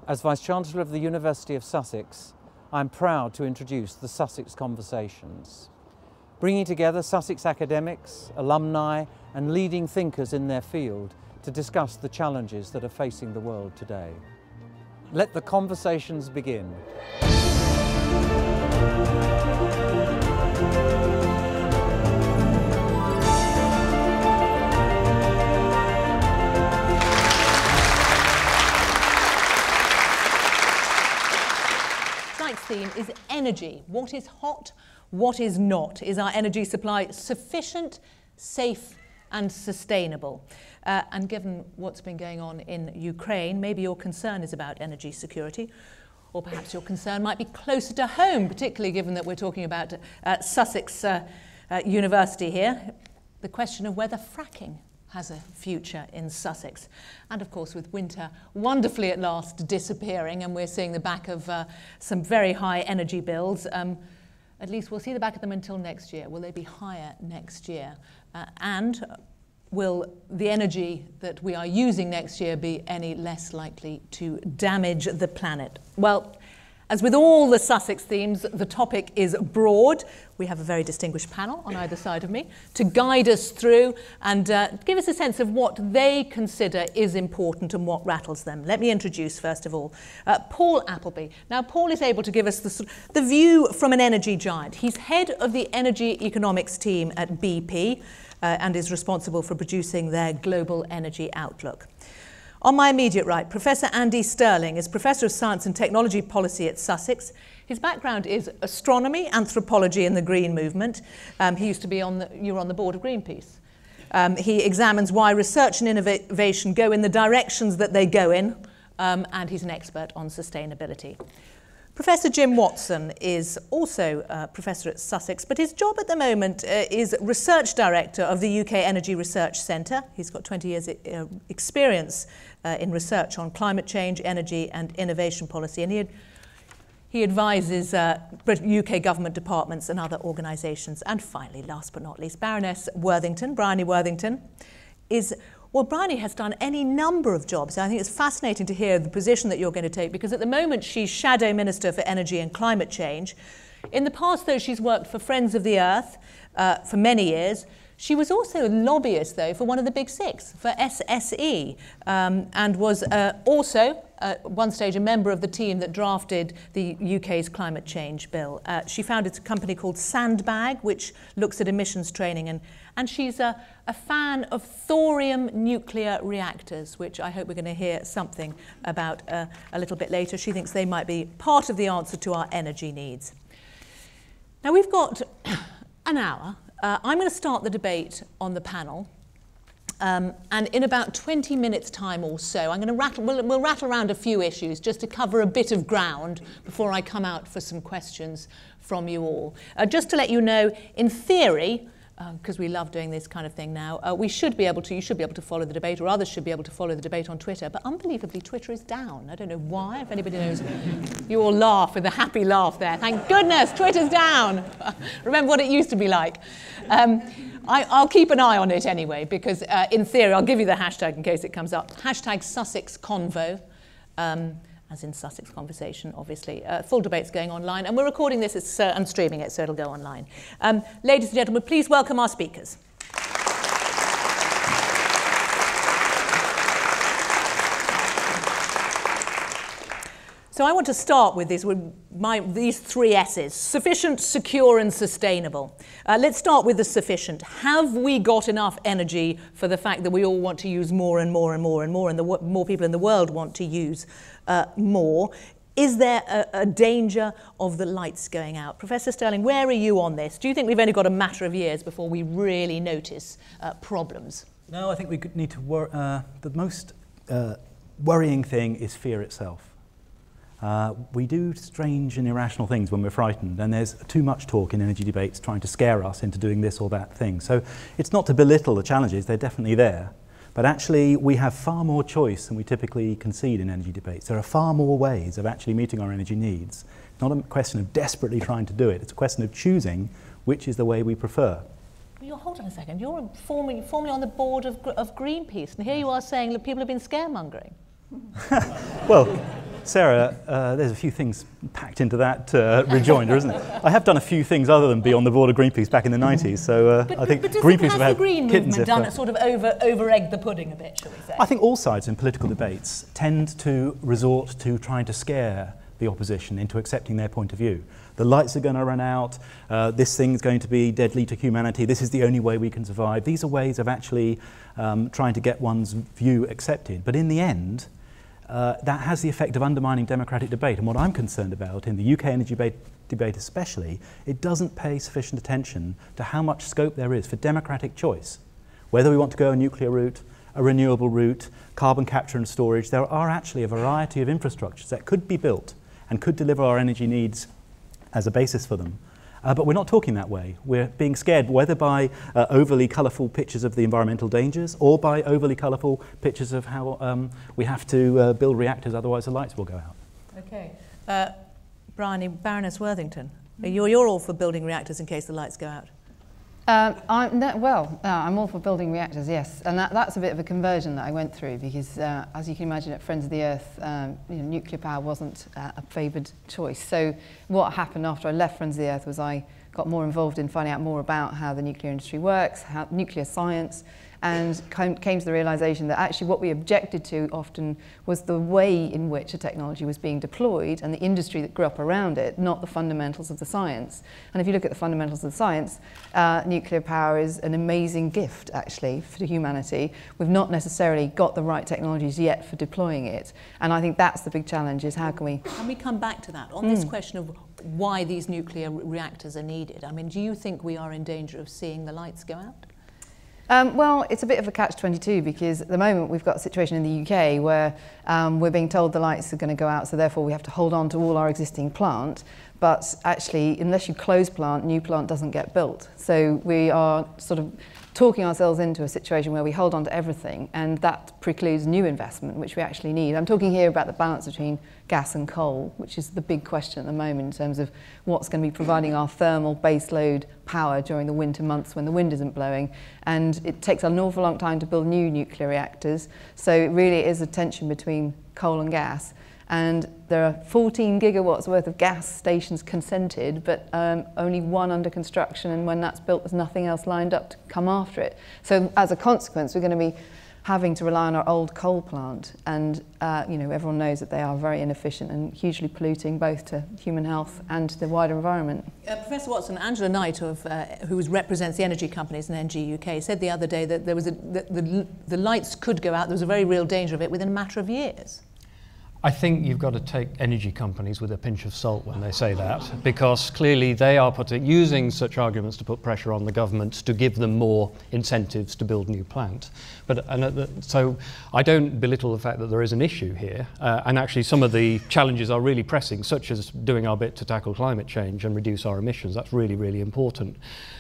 As Vice-Chancellor of the University of Sussex, I'm proud to introduce the Sussex Conversations, bringing together Sussex academics, alumni and leading thinkers in their field to discuss the challenges that are facing the world today. Let the conversations begin. Tonight's theme is energy. What is hot? What is not? Is our energy supply sufficient, safe and sustainable? And given what's been going on in Ukraine, maybe your concern is about energy security, or perhaps your concern might be closer to home, particularly given that we're talking about Sussex University here. The question of whether fracking has a future in Sussex. And of course, with winter wonderfully at last disappearing, and we're seeing the back of some very high energy bills, at least we'll see the back of them until next year. Will they be higher next year? And will the energy that we are using next year be any less likely to damage the planet? Well, as with all the Sussex themes, the topic is broad. We have a very distinguished panel on either side of me to guide us through and give us a sense of what they consider is important and what rattles them. Let me introduce, first of all, Paul Appleby. Now, Paul is able to give us the view from an energy giant. He's head of the energy economics team at BP and is responsible for producing their global energy outlook. On my immediate right, Professor Andy Sterling is Professor of Science and Technology Policy at Sussex. His background is astronomy, anthropology and the Green Movement. He used to be you were on the board of Greenpeace. He examines why research and innovation go in the directions that they go in, and he's an expert on sustainability. Professor Jim Watson is also a professor at Sussex, but his job at the moment is Research Director of the UK Energy Research Centre. He's got 20 years experience in research on climate change, energy and innovation policy, and he advises UK government departments and other organisations. And finally, last but not least, Baroness Worthington, Bryony Worthington, well, Bryony has done any number of jobs. I think it's fascinating to hear the position that you're going to take, because at the moment she's Shadow Minister for Energy and Climate Change. In the past, though, she's worked for Friends of the Earth for many years. She was also a lobbyist, though, for one of the big six, for SSE, and was also, at one stage, a member of the team that drafted the UK's climate change bill. She founded a company called Sandbag, which looks at emissions training, and she's a fan of thorium nuclear reactors, which I hope we're going to hear something about a little bit later. She thinks they might be part of the answer to our energy needs. Now, we've got an hour. I'm going to start the debate on the panel, and in about 20 minutes' time or so, I'm going to we'll rattle around a few issues just to cover a bit of ground before I come out for some questions from you all. Just to let you know, in theory, because we love doing this kind of thing now, you should be able to follow the debate, or others should be able to follow the debate on Twitter, but unbelievably Twitter is down. I don't know why, if anybody knows. You all laugh with a happy laugh there. Thank goodness Twitter's down. Remember what it used to be like. I'll keep an eye on it anyway, because in theory, I'll give you the hashtag in case it comes up. Hashtag Sussex Convo. As in Sussex Conversation, obviously. Full debate's going online, and we're recording this and streaming it, so it'll go online. Ladies and gentlemen, please welcome our speakers. So I want to start with these three S's: sufficient, secure and sustainable. Let's start with the sufficient. Have we got enough energy for the fact that we all want to use more and more and more and more, and the more people in the world want to use more? Is there a danger of the lights going out? Professor Sterling, where are you on this? Do you think we've only got a matter of years before we really notice problems? No, I think we need to the most worrying thing is fear itself. We do strange and irrational things when we're frightened, and there's too much talk in energy debates trying to scare us into doing this or that thing. So it's not to belittle the challenges, they're definitely there. But actually, we have far more choice than we typically concede in energy debates. There are far more ways of actually meeting our energy needs. It's not a question of desperately trying to do it, it's a question of choosing which is the way we prefer. Hold on a second, you're formerly on the board of Greenpeace, and here you are saying that people have been scaremongering. Well, Sarah, there's a few things packed into that rejoinder, isn't it? I have done a few things other than be on the board of Greenpeace back in the 90s, so I think Greenpeace have had the Green kittens movement done it sort of over-egged the pudding a bit, shall we say? I think all sides in political debates tend to resort to trying to scare the opposition into accepting their point of view. The lights are going to run out, this thing's going to be deadly to humanity, this is the only way we can survive. These are ways of actually trying to get one's view accepted. But in the end, that has the effect of undermining democratic debate. And what I'm concerned about, in the UK energy debate especially, it doesn't pay sufficient attention to how much scope there is for democratic choice. Whether we want to go a nuclear route, a renewable route, carbon capture and storage, there are actually a variety of infrastructures that could be built and could deliver our energy needs as a basis for them. But we're not talking that way. We're being scared whether by overly colourful pictures of the environmental dangers or by overly colourful pictures of how we have to build reactors, otherwise the lights will go out. Okay. Baroness Worthington, you're all for building reactors in case the lights go out? I'm all for building reactors, yes. And that's a bit of a conversion that I went through because, as you can imagine, at Friends of the Earth, nuclear power wasn't a favoured choice. So what happened after I left Friends of the Earth was I got more involved in finding out more about how the nuclear industry works, how nuclear science, and came to the realisation that actually what we objected to often was the way in which a technology was being deployed and the industry that grew up around it, not the fundamentals of the science. And if you look at the fundamentals of the science, nuclear power is an amazing gift, actually, for humanity. We've not necessarily got the right technologies yet for deploying it. And I think that's the big challenge, is how can we... Can we come back to that, on this question of why these nuclear reactors are needed? I mean, do you think we are in danger of seeing the lights go out? Well, it's a bit of a catch-22 because at the moment we've got a situation in the UK where we're being told the lights are going to go out, so therefore we have to hold on to all our existing plant. But actually, unless you close plant, new plant doesn't get built. So we are sort of talking ourselves into a situation where we hold on to everything, and that precludes new investment, which we actually need. I'm talking here about the balance between gas and coal, which is the big question at the moment in terms of what's going to be providing our thermal baseload power during the winter months when the wind isn't blowing. And it takes an awful long time to build new nuclear reactors, so it really is a tension between coal and gas. And there are 14 gigawatts worth of gas stations consented, but only one under construction, and when that's built there's nothing else lined up to come after it. So as a consequence we're going to be having to rely on our old coal plant, and everyone knows that they are very inefficient and hugely polluting both to human health and to the wider environment. Professor Watson, Angela Knight, who represents the energy companies in NG UK, said the other day that there was the lights could go out, there was a very real danger of it within a matter of years. I think you've got to take energy companies with a pinch of salt when they say that, because clearly they are using such arguments to put pressure on the government to give them more incentives to build new plant. So I don't belittle the fact that there is an issue here, and actually some of the challenges are really pressing, such as doing our bit to tackle climate change and reduce our emissions. That's really, really important.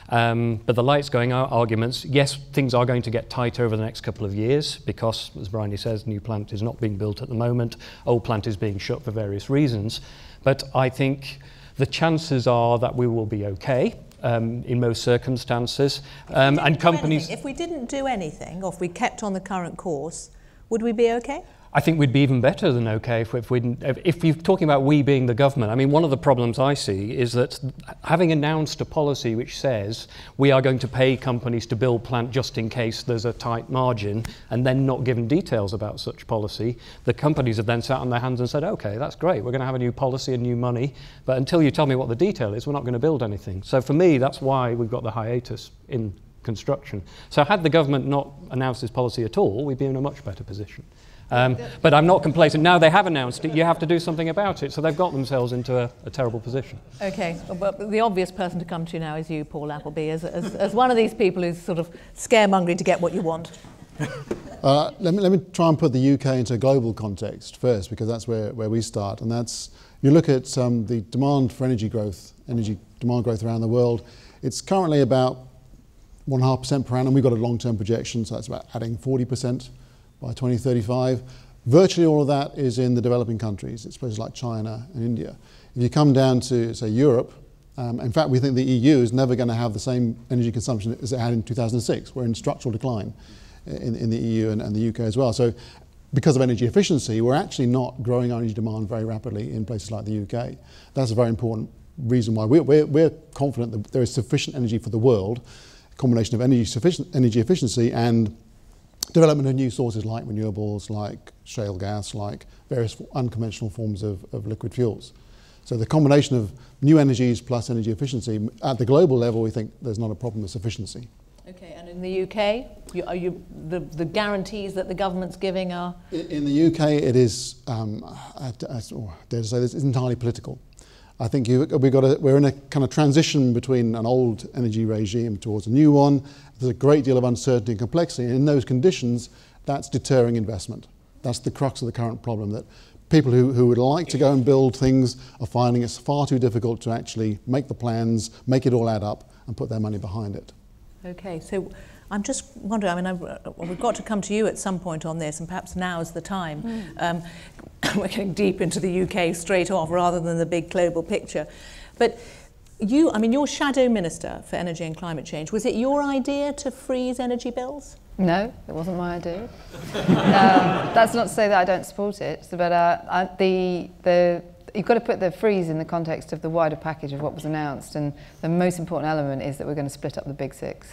But the lights going out arguments, yes, things are going to get tighter over the next couple of years because, as Bryony says, new plant is not being built at the moment. Old plant is being shut for various reasons. But I think the chances are that we will be okay in most circumstances. And companies... If we didn't do anything, or if we kept on the current course, would we be okay? I think we'd be even better than okay if you're talking about we being the government. I mean, one of the problems I see is that having announced a policy which says we are going to pay companies to build plant just in case there's a tight margin, and then not given details about such policy, the companies have then sat on their hands and said, okay, that's great, we're going to have a new policy and new money, but until you tell me what the detail is, we're not going to build anything. So for me, that's why we've got the hiatus in construction. So had the government not announced this policy at all, we'd be in a much better position. But I'm not complacent. Now they have announced it, you have to do something about it. So they've got themselves into a terrible position. Okay, but the obvious person to come to now is you, Paul Appleby, as one of these people who's sort of scaremongering to get what you want. Let me try and put the UK into a global context first, because that's where we start. And that's, you look at the demand for energy demand growth around the world, it's currently about 1.5% per annum. We've got a long-term projection, so that's about adding 40%. By 2035. Virtually all of that is in the developing countries. It's places like China and India. If you come down to, say, Europe, in fact, we think the EU is never going to have the same energy consumption as it had in 2006. We're in structural decline in the EU and the UK as well. So because of energy efficiency, we're actually not growing our energy demand very rapidly in places like the UK. That's a very important reason why we're confident that there is sufficient energy for the world, a combination of energy efficiency and development of new sources like renewables, like shale gas, like various unconventional forms of liquid fuels. So the combination of new energies plus energy efficiency, at the global level, we think there's not a problem with sufficiency. Okay, and in the UK, the guarantees that the government's giving are? In the UK, it is, I dare to say this, it's entirely political. I think we're in a kind of transition between an old energy regime towards a new one. There's a great deal of uncertainty and complexity, and in those conditions, that's deterring investment. That's the crux of the current problem, that people who would like to go and build things are finding it's far too difficult to actually make the plans, make it all add up, and put their money behind it. Okay, so I'm just wondering, I mean, we've got to come to you at some point on this, and perhaps now is the time. We're getting deep into the UK straight off rather than the big global picture. But you, I mean, you're Shadow Minister for Energy and Climate Change. Was it your idea to freeze energy bills? No, it wasn't my idea. That's not to say that I don't support it, but you've got to put the freeze in the context of the wider package of what was announced, and the most important element is that we're going to split up the big six.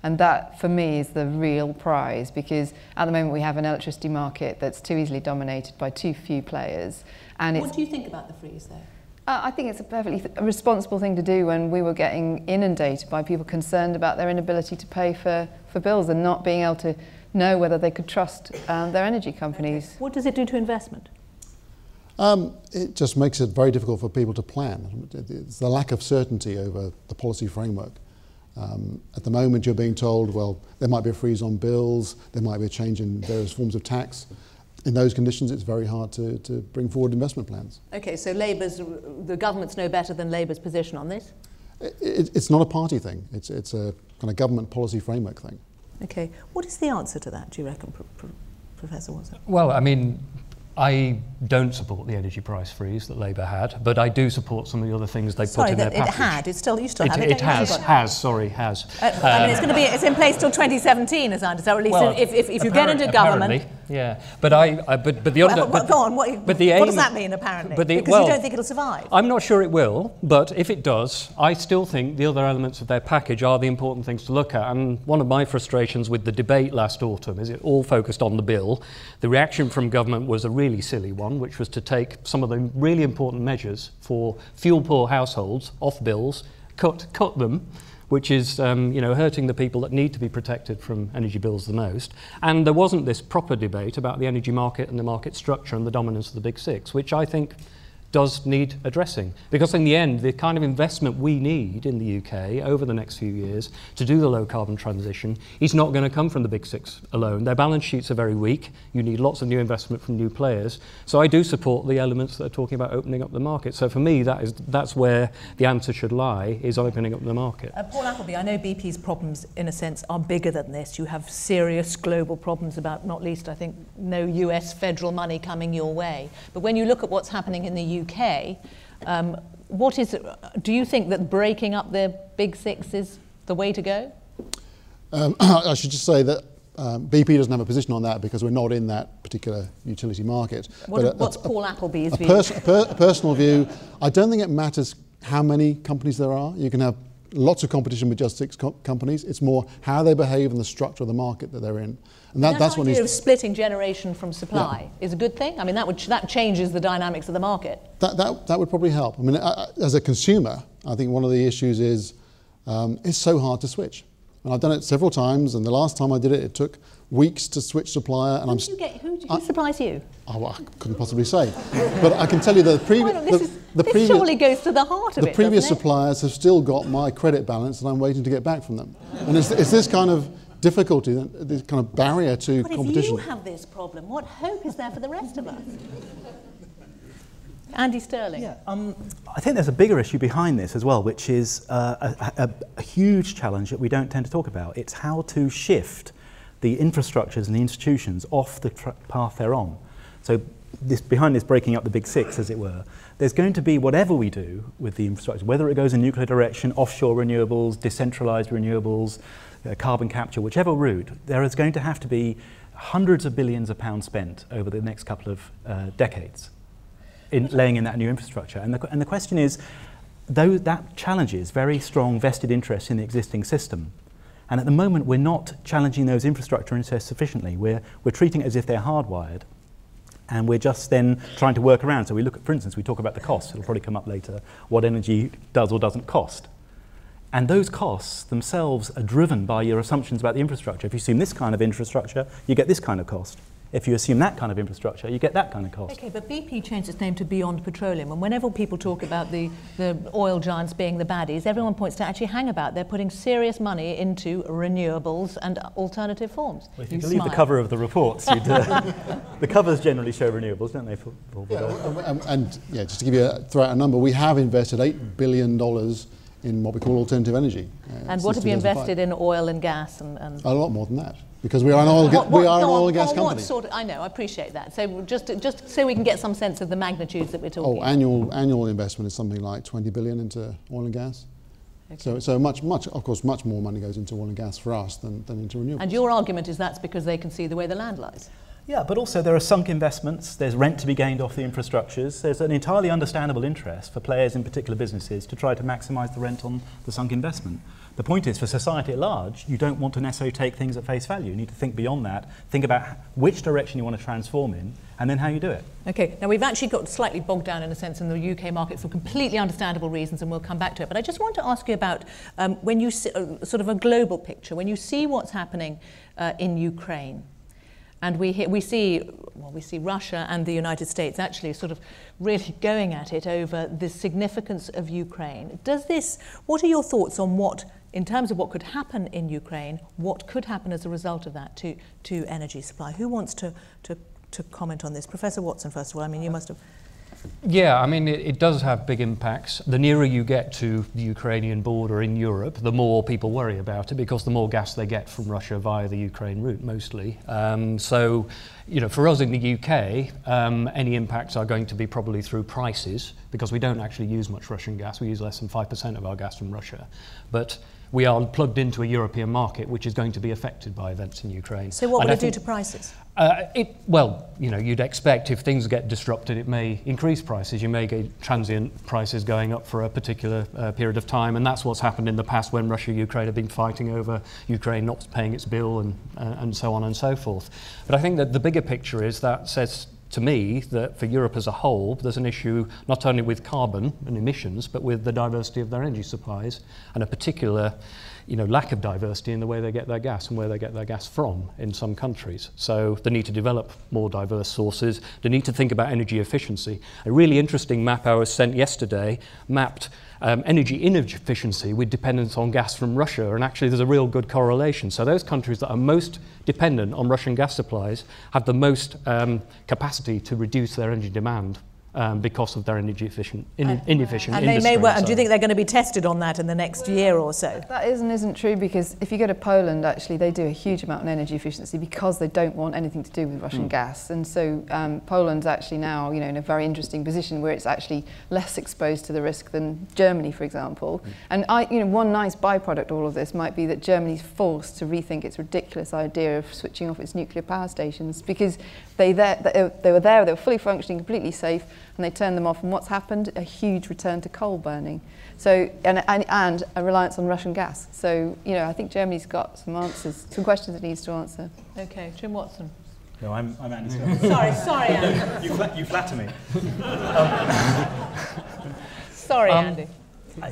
And that, for me, is the real prize, because at the moment we have an electricity market that's too easily dominated by too few players. And what do you think about the freeze, though? I think it's a perfectly responsible thing to do when we were getting inundated by people concerned about their inability to pay for bills and not being able to know whether they could trust their energy companies. Okay. What does it do to investment? It just makes it very difficult for people to plan. It's the lack of certainty over the policy framework. At the moment, you're being told, well, there might be a freeze on bills, there might be a change in various forms of tax. In those conditions, it's very hard to bring forward investment plans. Okay, so the government's no better than Labour's position on this? It's not a party thing. It's a kind of government policy framework thing. Okay, what is the answer to that, do you reckon, Professor Watson? Well, I mean, I don't support the energy price freeze that Labour had, but I do support some of the other things they put in their package. You still have it? It has. I mean, it's in place till 2017, as I understand, or at least well, if you get into government. Yeah, but the other. Go on. What does that mean, apparently? Because you don't think it'll survive. I'm not sure it will, but if it does, I still think the other elements of their package are the important things to look at. And one of my frustrations with the debate last autumn is it all focused on the bill. The reaction from government was a really silly one, which was to take some of the really important measures for fuel-poor households off bills, cut them, which is hurting the people that need to be protected from energy bills the most. And there wasn't this proper debate about the energy market and the market structure and the dominance of the big six, which I think does need addressing. Because in the end, the kind of investment we need in the UK over the next few years to do the low carbon transition is not going to come from the big six alone. Their balance sheets are very weak. You need lots of new investment from new players. So I do support the elements that are talking about opening up the market. So for me, that's where the answer should lie, is opening up the market. Paul Appleby, I know BP's problems, in a sense, are bigger than this. You have serious global problems about, not least, I think, no US federal money coming your way. But when you look at what's happening in the UK, do you think that breaking up the big six is the way to go? I should just say that BP doesn't have a position on that because we're not in that particular utility market. What's Paul Appleby's view? A personal view, I don't think it matters how many companies there are. You can have lots of competition with just 6 companies. It's more how they behave and the structure of the market that they're in. And that's what of splitting generation from supply is a good thing? I mean, that changes the dynamics of the market. That would probably help. I mean, as a consumer, I think one of the issues is it's so hard to switch. And I've done it several times, and the last time I did it, it took weeks to switch supplier. And who supplies you? Oh, well, I couldn't possibly say. But I can tell you that this surely goes to the heart of it, the previous suppliers have still got my credit balance, and I'm waiting to get back from them. And it's this kind of difficulty, this kind of barrier to competition. But if you have this problem, what hope is there for the rest of us? Andy Sterling. Yeah, I think there's a bigger issue behind this as well, which is a huge challenge that we don't tend to talk about. It's how to shift the infrastructures and the institutions off the path they're on. So behind this breaking up the big six, as it were, there's going to be whatever we do with the infrastructure, whether it goes in nuclear direction, offshore renewables, decentralised renewables, carbon capture, whichever route, there is going to have to be hundreds of billions of pounds spent over the next couple of decades in laying in that new infrastructure. And the question is, though that challenges very strong vested interests in the existing system. And at the moment, we're not challenging those infrastructure interests sufficiently. We're treating it as if they're hardwired. And we're just then trying to work around. So we look at, for instance, we talk about the costs. It'll probably come up later, what energy does or doesn't cost. And those costs themselves are driven by your assumptions about the infrastructure. If you assume this kind of infrastructure, you get this kind of cost. If you assume that kind of infrastructure, you get that kind of cost. Okay, but BP changed its name to Beyond Petroleum, and whenever people talk about the oil giants being the baddies, everyone points to actually hang about. They're putting serious money into renewables and alternative forms. Well, if you believe the cover of the reports, you'd, the covers generally show renewables, don't they? Just to give you throw out a number, we have invested $8 billion in what we call alternative energy. And what have you invested in oil and gas? And a lot more than that. Because we are an oil, oil and gas company. What sort of, I know, I appreciate that. So just so we can get some sense of the magnitudes that we're talking about. Annual investment is something like 20 billion into oil and gas. Okay. So much, of course, much more money goes into oil and gas for us than into renewables. And your argument is that's because they can see the way the land lies. Yeah, but also there are sunk investments, there's rent to be gained off the infrastructures, there's an entirely understandable interest for players in particular businesses to try to maximise the rent on the sunk investment. The point is, for society at large, you don't want to necessarily take things at face value. You need to think beyond that, think about which direction you want to transform in, and then how you do it. Okay, now we've actually got slightly bogged down in a sense in the UK market for completely understandable reasons, and we'll come back to it. But I just want to ask you about when you see, sort of a global picture, when you see what's happening in Ukraine, and we see Russia and the United States actually sort of really going at it over the significance of Ukraine. What are your thoughts on what, in terms of what could happen in Ukraine, what could happen as a result of that to energy supply? Who wants to comment on this? Professor Watson, first of all, I mean, you must have... Yeah, I mean, it does have big impacts. The nearer you get to the Ukrainian border in Europe, the more people worry about it, because the more gas they get from Russia via the Ukraine route, mostly. So, you know, for us in the UK, any impacts are going to be probably through prices, because we don't actually use much Russian gas. We use less than 5% of our gas from Russia. But we are plugged into a European market, which is going to be affected by events in Ukraine. So what will it do to prices? Well, you know, you'd expect if things get disrupted, it may increase prices. You may get transient prices going up for a particular period of time, and that's what's happened in the past when Russia and Ukraine have been fighting over Ukraine not paying its bill and so on and so forth. But I think that the bigger picture is that says to me that for Europe as a whole, there's an issue not only with carbon and emissions, but with the diversity of their energy supplies, and a particular, you know, lack of diversity in the way they get their gas and where they get their gas from in some countries. So the need to develop more diverse sources, the need to think about energy efficiency. A really interesting map I was sent yesterday mapped energy inefficiency with dependence on gas from Russia, and actually there's a real good correlation. So those countries that are most dependent on Russian gas supplies have the most capacity to reduce their energy demand because of their energy inefficient industry. And they may well. And do you think they're going to be tested on that in the next year or so? That isn't true, because if you go to Poland, actually they do a huge amount on energy efficiency because they don't want anything to do with Russian gas, and so Poland's actually now, you know, in a very interesting position where it's actually less exposed to the risk than Germany, for example. And one nice byproduct of all of this might be that Germany's forced to rethink its ridiculous idea of switching off its nuclear power stations, because they were fully functioning, completely safe, and they turned them off, and what's happened? A huge return to coal burning. So, and a reliance on Russian gas. So, you know, I think Germany's got some answers, some questions it needs to answer. Okay, Jim Watson. No, I'm Andy. Sorry, Andy. You flatter me. Sorry, Andy.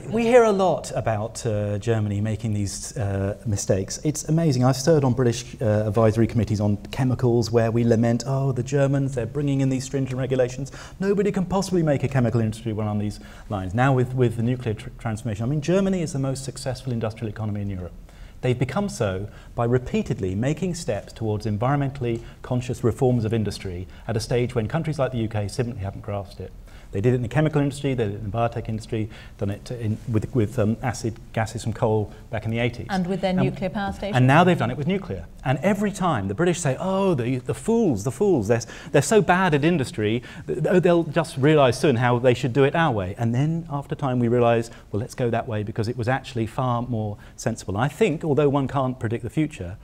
We hear a lot about Germany making these mistakes. It's amazing. I've served on British advisory committees on chemicals where we lament, oh, the Germans, they're bringing in these stringent regulations. Nobody can possibly make a chemical industry run on these lines. Now with the nuclear transformation, I mean, Germany is the most successful industrial economy in Europe. They've become so by repeatedly making steps towards environmentally conscious reforms of industry at a stage when countries like the UK simply haven't grasped it. They did it in the chemical industry, they did it in the biotech industry, done it with acid gases from coal back in the 80s. And with their nuclear power stations. And now they've done it with nuclear. And every time the British say, oh, the fools, they're so bad at industry, they'll just realise soon how they should do it our way. And then after time we realise, well, let's go that way because it was actually far more sensible. And I think, although one can't predict the future,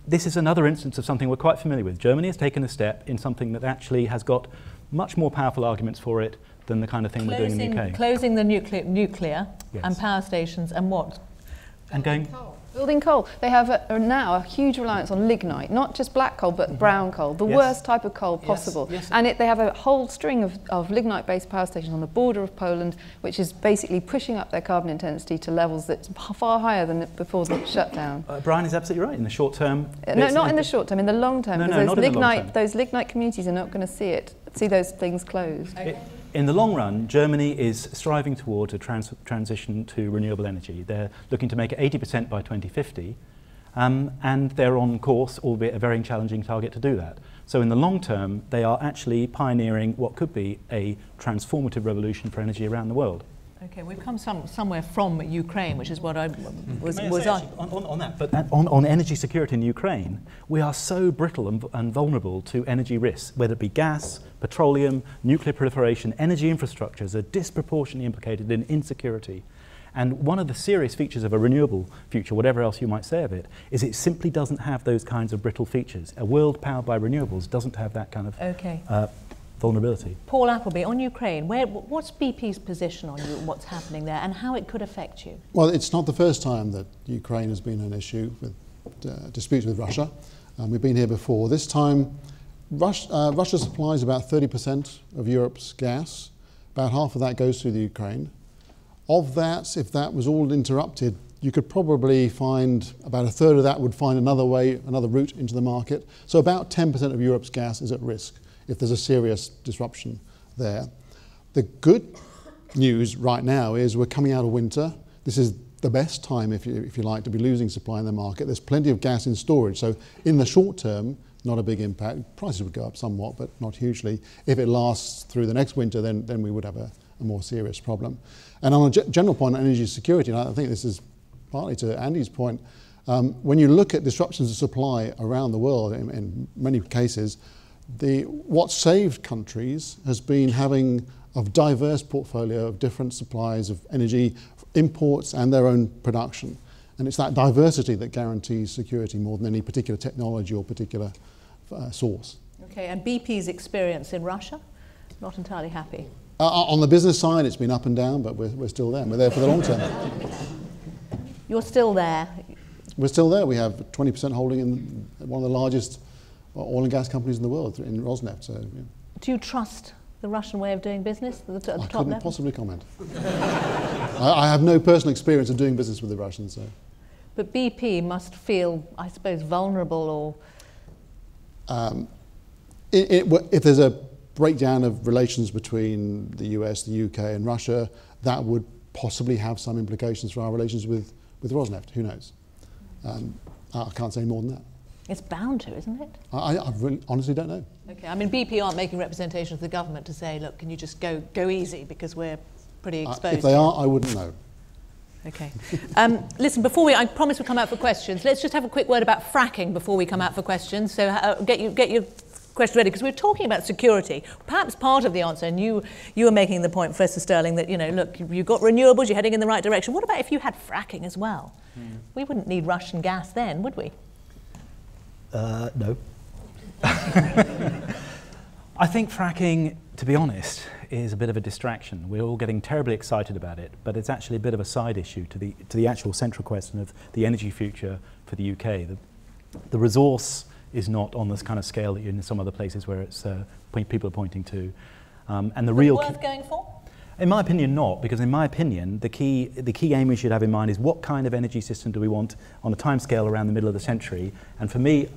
this is another instance of something we're quite familiar with. Germany has taken a step in something that actually has got much more powerful arguments for it than the kind of thing we're doing in the UK. Closing the nuclear Yes. and power stations and what? And going... Building coal. They have now a huge reliance on lignite, not just black coal, but brown coal, the Yes. worst type of coal possible. Yes. And they have a whole string of lignite-based power stations on the border of Poland, which is basically pushing up their carbon intensity to levels that's far higher than before the shutdown. Brian is absolutely right. In the short term... No, not in the short term, in the long term. No, because not in the long term. those lignite communities are not going to see those things closed. In the long run, Germany is striving towards a transition to renewable energy. They're looking to make it 80% by 2050, and they're on course, albeit a very challenging target to do that. So in the long term, they are actually pioneering what could be a transformative revolution for energy around the world. Okay, we've come somewhere from Ukraine, which is what I was on that, but on energy security in Ukraine, we are so brittle and vulnerable to energy risks, whether it be gas, petroleum, nuclear proliferation. Energy infrastructures are disproportionately implicated in insecurity. And one of the serious features of a renewable future, whatever else you might say of it, is it simply doesn't have those kinds of brittle features. A world powered by renewables doesn't have that kind of vulnerability. Paul Appleby, on Ukraine, what's BP's position on what's happening there and how it could affect you? Well, it's not the first time that Ukraine has been an issue with disputes with Russia. We've been here before. This time, Russia supplies about 30% of Europe's gas. About half of that goes through the Ukraine. Of that, if that was all interrupted, you could probably find about a third of that would find another route into the market. So about 10% of Europe's gas is at risk if there's a serious disruption there. The good news right now is we're coming out of winter. This is the best time, if you like, to be losing supply in the market. There's plenty of gas in storage. So in the short term, not a big impact. Prices would go up somewhat, but not hugely. If it lasts through the next winter, then we would have a more serious problem. And on a general point on energy security, and I think this is partly to Andy's point, when you look at disruptions of supply around the world, in many cases, what saved countries has been having a diverse portfolio of different supplies of energy, imports and their own production. And it's that diversity that guarantees security more than any particular technology or particular source. Okay, and BP's experience in Russia? Not entirely happy. On the business side, it's been up and down, but we're still there. We're there for the long term. You're still there? We're still there. We have 20% holding in one of the largest oil and gas companies in the world, in Rosneft. So, yeah. Do you trust the Russian way of doing business at the top level? I couldn't possibly comment. I have no personal experience of doing business with the Russians. So. But BP must feel, I suppose, vulnerable or... if there's a breakdown of relations between the US, the UK and Russia, that would possibly have some implications for our relations with Rosneft. Who knows? I can't say more than that. It's bound to, isn't it? I really, honestly don't know. Okay, I mean, BP aren't making representations to the government to say, look, can you just go easy because we're pretty exposed. If they are, I wouldn't know. Okay. Listen, I promise we'll come out for questions. Let's just have a quick word about fracking before we come out for questions. So get your question ready, because we're talking about security. Perhaps part of the answer, and you were making the point, Professor Sterling, that, look, you've got renewables, you're heading in the right direction. What about if you had fracking as well? We wouldn't need Russian gas then, would we? No. I think fracking, to be honest, is a bit of a distraction. We're all getting terribly excited about it, but it's actually a bit of a side issue to the actual central question of the energy future for the UK. The resource is not on this kind of scale that you're in some other places where it's people are pointing to. And the real worth going for? In my opinion, not, because in my opinion, the key aim we should have in mind is what kind of energy system do we want on a timescale around the middle of the century. And for me,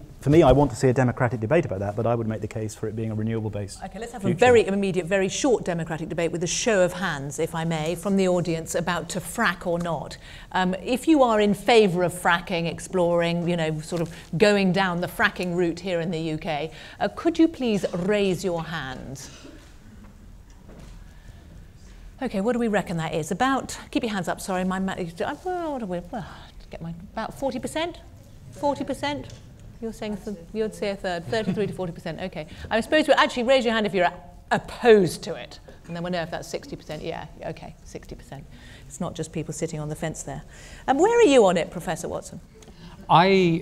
I want to see a democratic debate about that, but I would make the case for it being a renewable-based Okay, let's have future. a very immediate, very short democratic debate with a show of hands, if I may, from the audience about to frack or not. If you are in favour of fracking, exploring, sort of going down the fracking route here in the UK, could you please raise your hand? Okay, what do we reckon that is? Keep your hands up, sorry, about 40%? 40%? You'd say a third, 33 to 40%, okay. I'm supposed to actually raise your hand if you're opposed to it, and then we'll know if that's 60%. Yeah, okay, 60%. It's not just people sitting on the fence there. Where are you on it, Professor Watson? I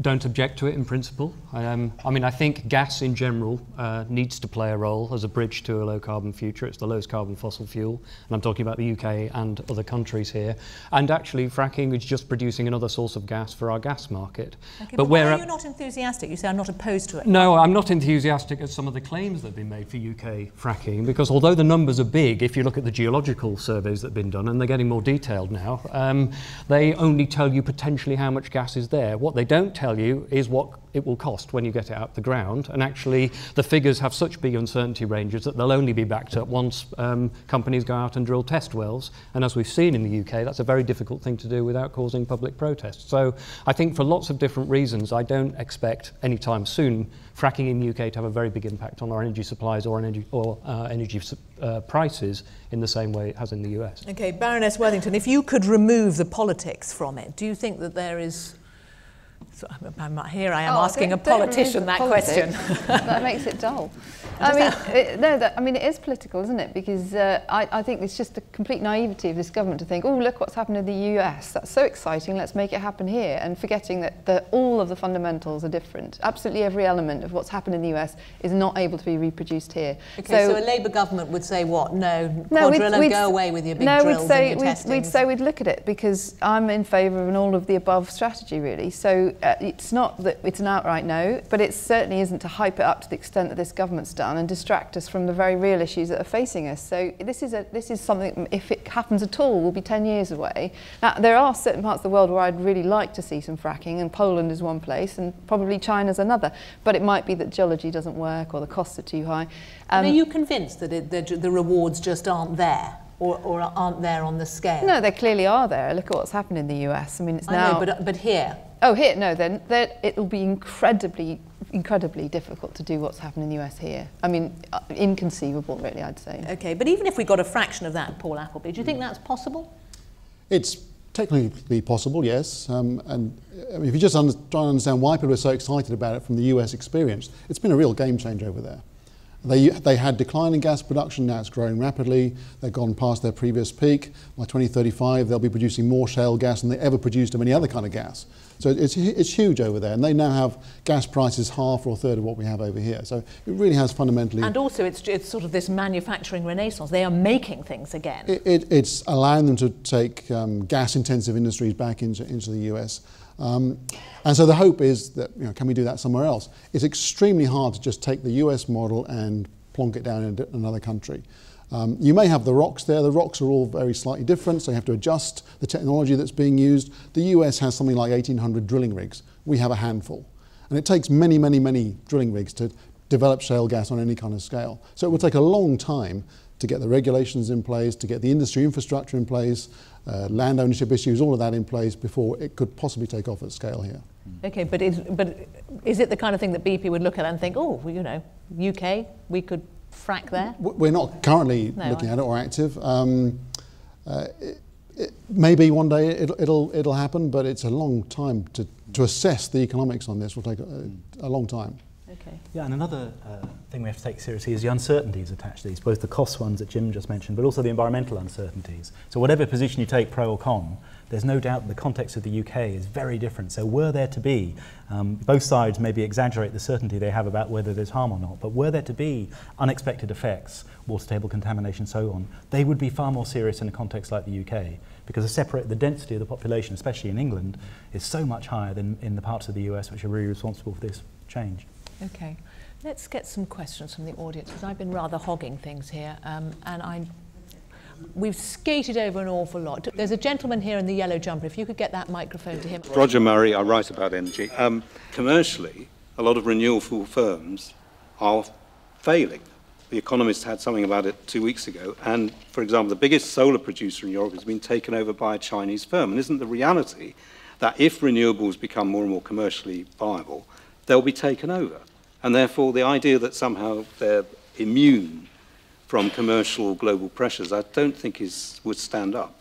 don't object to it in principle. I mean, I think gas in general needs to play a role as a bridge to a low-carbon future. It's the lowest carbon fossil fuel, and I'm talking about the UK and other countries here. And actually, fracking is just producing another source of gas for our gas market. Okay, but why are you not enthusiastic? You say I'm not opposed to it. No, I'm not enthusiastic at some of the claims that have been made for UK fracking, because although the numbers are big, if you look at the geological surveys that have been done, and they're getting more detailed now, they only tell you potentially how much gas is there. What they don't tell you is what it will cost when you get it out the ground, and actually the figures have such big uncertainty ranges that they'll only be backed up once companies go out and drill test wells, and as we've seen in the UK, that's a very difficult thing to do without causing public protest. So I think for lots of different reasons, I don't expect anytime soon fracking in the UK to have a very big impact on our energy supplies or energy prices in the same way it has in the US. Okay, Baroness Worthington, if you could remove the politics from it, do you think that there is... So here I am asking a politician that question. That makes it dull. I mean, it is political, isn't it? Because I think it's just a complete naivety of this government to think, oh, look what's happened in the US. That's so exciting. Let's make it happen here. And forgetting that all of the fundamentals are different. Absolutely every element of what's happened in the US is not able to be reproduced here. Okay, so a Labour government would say what? No, Quadrilla, go away with your big drills and your testings. We'd say we'd look at it, because I'm in favour of an all of the above strategy, really. So it's not that it's an outright no, but it certainly isn't to hype it up to the extent that this government's done and distract us from the very real issues that are facing us. So this is something, if it happens at all, will be 10 years away. Now, there are certain parts of the world where I'd really like to see some fracking, and Poland is one place, and probably China's another. But it might be that geology doesn't work, or the costs are too high. Are you convinced that the rewards just aren't there? Or aren't there on the scale? No, they clearly are there. Look at what's happened in the US. I mean, it's now... I know, but here? Oh, here, no, then it'll be incredibly difficult to do what's happened in the US here. I mean, inconceivable, really, I'd say. Okay, but even if we got a fraction of that, Paul Appleby, do you think that's possible? It's technically possible, yes. And I mean, if you just try and understand why people are so excited about it from the US experience, it's been a real game changer over there. They had declining gas production, now it's growing rapidly. They've gone past their previous peak. By 2035, they'll be producing more shale gas than they ever produced of any other kind of gas. So it's huge over there, and they now have gas prices half or a third of what we have over here. So it really has fundamentally... And also it's sort of this manufacturing renaissance. They are making things again. It's allowing them to take gas-intensive industries back into the US. And so the hope is that, can we do that somewhere else? It's extremely hard to just take the US model and plonk it down in another country. You may have the rocks there. The rocks are all very slightly different, so you have to adjust the technology that's being used. The US has something like 1,800 drilling rigs. We have a handful. And it takes many, many, many drilling rigs to develop shale gas on any kind of scale. So it will take a long time to get the regulations in place, to get the industry infrastructure in place, land ownership issues, all of that in place before it could possibly take off at scale here. Okay, but is it the kind of thing that BP would look at and think, oh, well, UK, we could frack there? We're not currently looking at it or active. Maybe one day it'll happen, but it's a long time to assess the economics on this. Will take a long time. Okay. Yeah, and another thing we have to take seriously is the uncertainties attached to these, both the cost ones that Jim just mentioned, but also the environmental uncertainties. So whatever position you take, pro or con, there's no doubt the context of the UK is very different. So were there to be, both sides maybe exaggerate the certainty they have about whether there's harm or not, but were there to be unexpected effects, water table contamination, so on, they would be far more serious in a context like the UK, because the density of the population, especially in England, is so much higher than in the parts of the US which are really responsible for this change. Okay, let's get some questions from the audience, because I've been rather hogging things here, and we've skated over an awful lot. There's a gentleman here in the yellow jumper. If you could get that microphone to him. Roger Murray, I write about energy. Commercially, a lot of renewable firms are failing. The Economist had something about it 2 weeks ago, and, for example, the biggest solar producer in Europe has been taken over by a Chinese firm. And isn't the reality that if renewables become more and more commercially viable, they'll be taken over? And therefore, the idea that somehow they're immune from commercial global pressures, I don't think would stand up.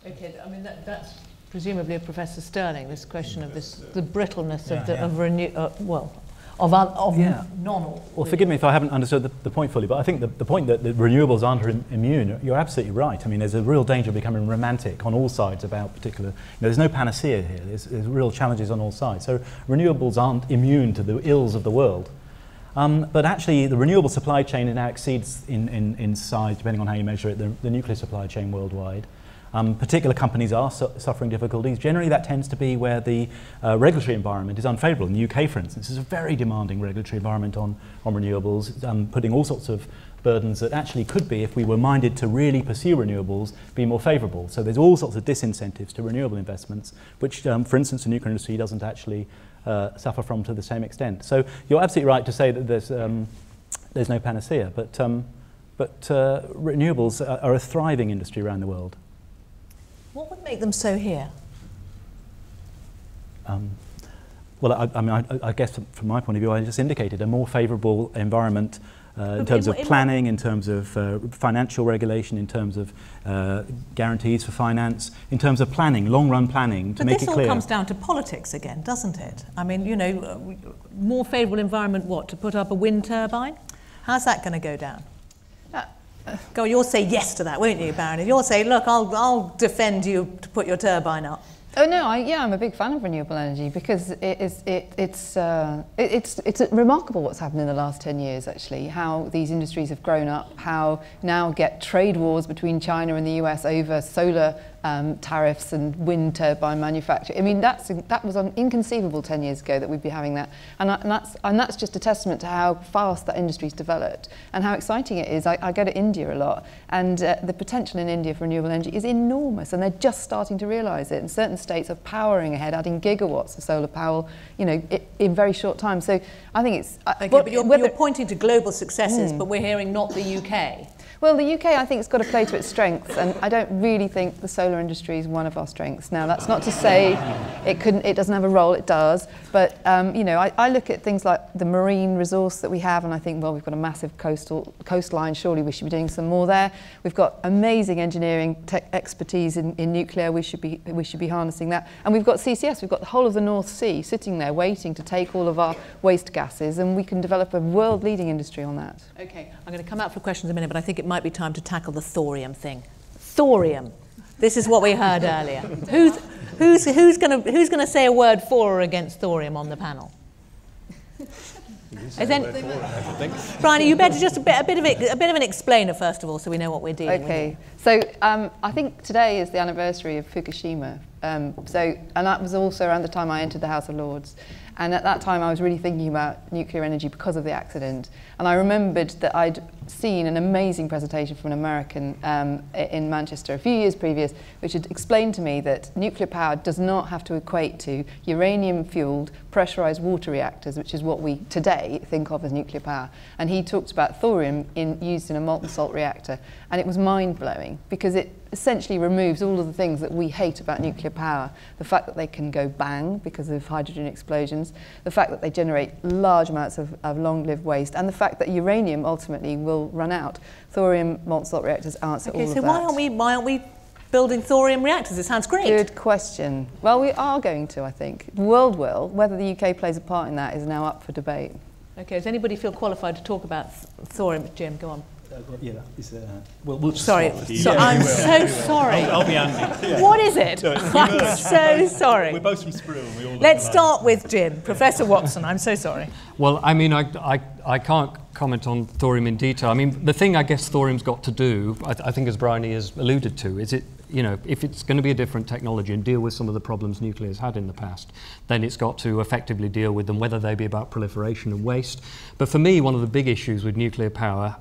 Okay, I mean, that's presumably Professor Sterling, this question of the brittleness of non-oil. Well, forgive me if I haven't understood the point fully, but I think the point that renewables aren't immune, you're absolutely right. I mean, there's a real danger of becoming romantic on all sides about particular, there's no panacea here. There's real challenges on all sides. So renewables aren't immune to the ills of the world. But actually, the renewable supply chain now exceeds in size, depending on how you measure it, the nuclear supply chain worldwide. Particular companies are suffering difficulties. Generally, that tends to be where the regulatory environment is unfavourable. In the UK, for instance, is a very demanding regulatory environment on renewables, putting all sorts of burdens that actually could be, if we were minded to really pursue renewables, be more favourable. So there's all sorts of disincentives to renewable investments, which, for instance, the nuclear industry doesn't actually suffer from to the same extent. So you're absolutely right to say that there's no panacea, but renewables are a thriving industry around the world. What would make them so here? Well, I guess from my point of view, I just indicated a more favourable environment in terms of planning, in terms of financial regulation, in terms of guarantees for finance, in terms of planning, long-run planning, to make it clear. But this all comes down to politics again, doesn't it? I mean, you know, more favourable environment, what, to put up a wind turbine? How's that going to go down? Go, you'll say yes to that, won't you, Baron? You'll say, look, I'll defend you to put your turbine up. Oh no, I'm a big fan of renewable energy because it's remarkable what's happened in the last 10 years actually, how these industries have grown up, how now get trade wars between China and the US over solar tariffs and wind turbine manufacture. I mean, that was inconceivable 10 years ago that we'd be having that, and that's just a testament to how fast that industry's developed and how exciting it is. I go to India a lot, and the potential in India for renewable energy is enormous, and they're just starting to realise it. And certain states are powering ahead, adding gigawatts of solar power, you know, in very short time. So I think it's okay, but you're pointing to global successes, but we're hearing not the UK. Well, the UK, I think, has got to play to its strengths, and I don't really think the solar industry is one of our strengths. Now, that's not to say it doesn't have a role, it does, but, you know, I look at things like the marine resource that we have, and I think, well, we've got a massive coastline, surely we should be doing some more there. We've got amazing engineering expertise in nuclear, we should be harnessing that. And we've got CCS, we've got the whole of the North Sea sitting there waiting to take all of our waste gases, and we can develop a world-leading industry on that. Okay, I'm going to come out for questions in a minute, but I think it might be time to tackle the thorium thing. Thorium. This is what we heard earlier. Who's going to say a word for or against thorium on the panel? Brian, you better just a bit of an explainer first of all, so we know what we're dealing with. Okay. So I think today is the anniversary of Fukushima. And that was also around the time I entered the House of Lords. And at that time, I was really thinking about nuclear energy because of the accident. And I remembered that I'd seen an amazing presentation from an American in Manchester a few years previous, which had explained to me that nuclear power does not have to equate to uranium-fueled pressurized water reactors, which is what we today think of as nuclear power. And he talked about thorium used in a molten salt reactor. And it was mind-blowing because it essentially removes all of the things that we hate about nuclear power. The fact that they can go bang because of hydrogen explosions, the fact that they generate large amounts of long-lived waste, and the fact that uranium ultimately will run out. Thorium molten salt reactors answer all of that. Okay, so why aren't we building thorium reactors? It sounds great. Good question. Well, we are going to, I think. The world will. Whether the UK plays a part in that is now up for debate. Okay, does anybody feel qualified to talk about thorium? Jim, go on. We'll sorry, I'm so sorry. I'll be Andy. What is it? I'm so sorry. We're both from Sproul. Let's start with Jim. Professor Watson, I'm so sorry. Well, I mean, I can't comment on thorium in detail. I mean, the thing I guess thorium's got to do, I think as Bryony has alluded to, is if it's going to be a different technology and deal with some of the problems nuclear has had in the past, then it's got to effectively deal with them, whether they be about proliferation and waste. But for me, one of the big issues with nuclear power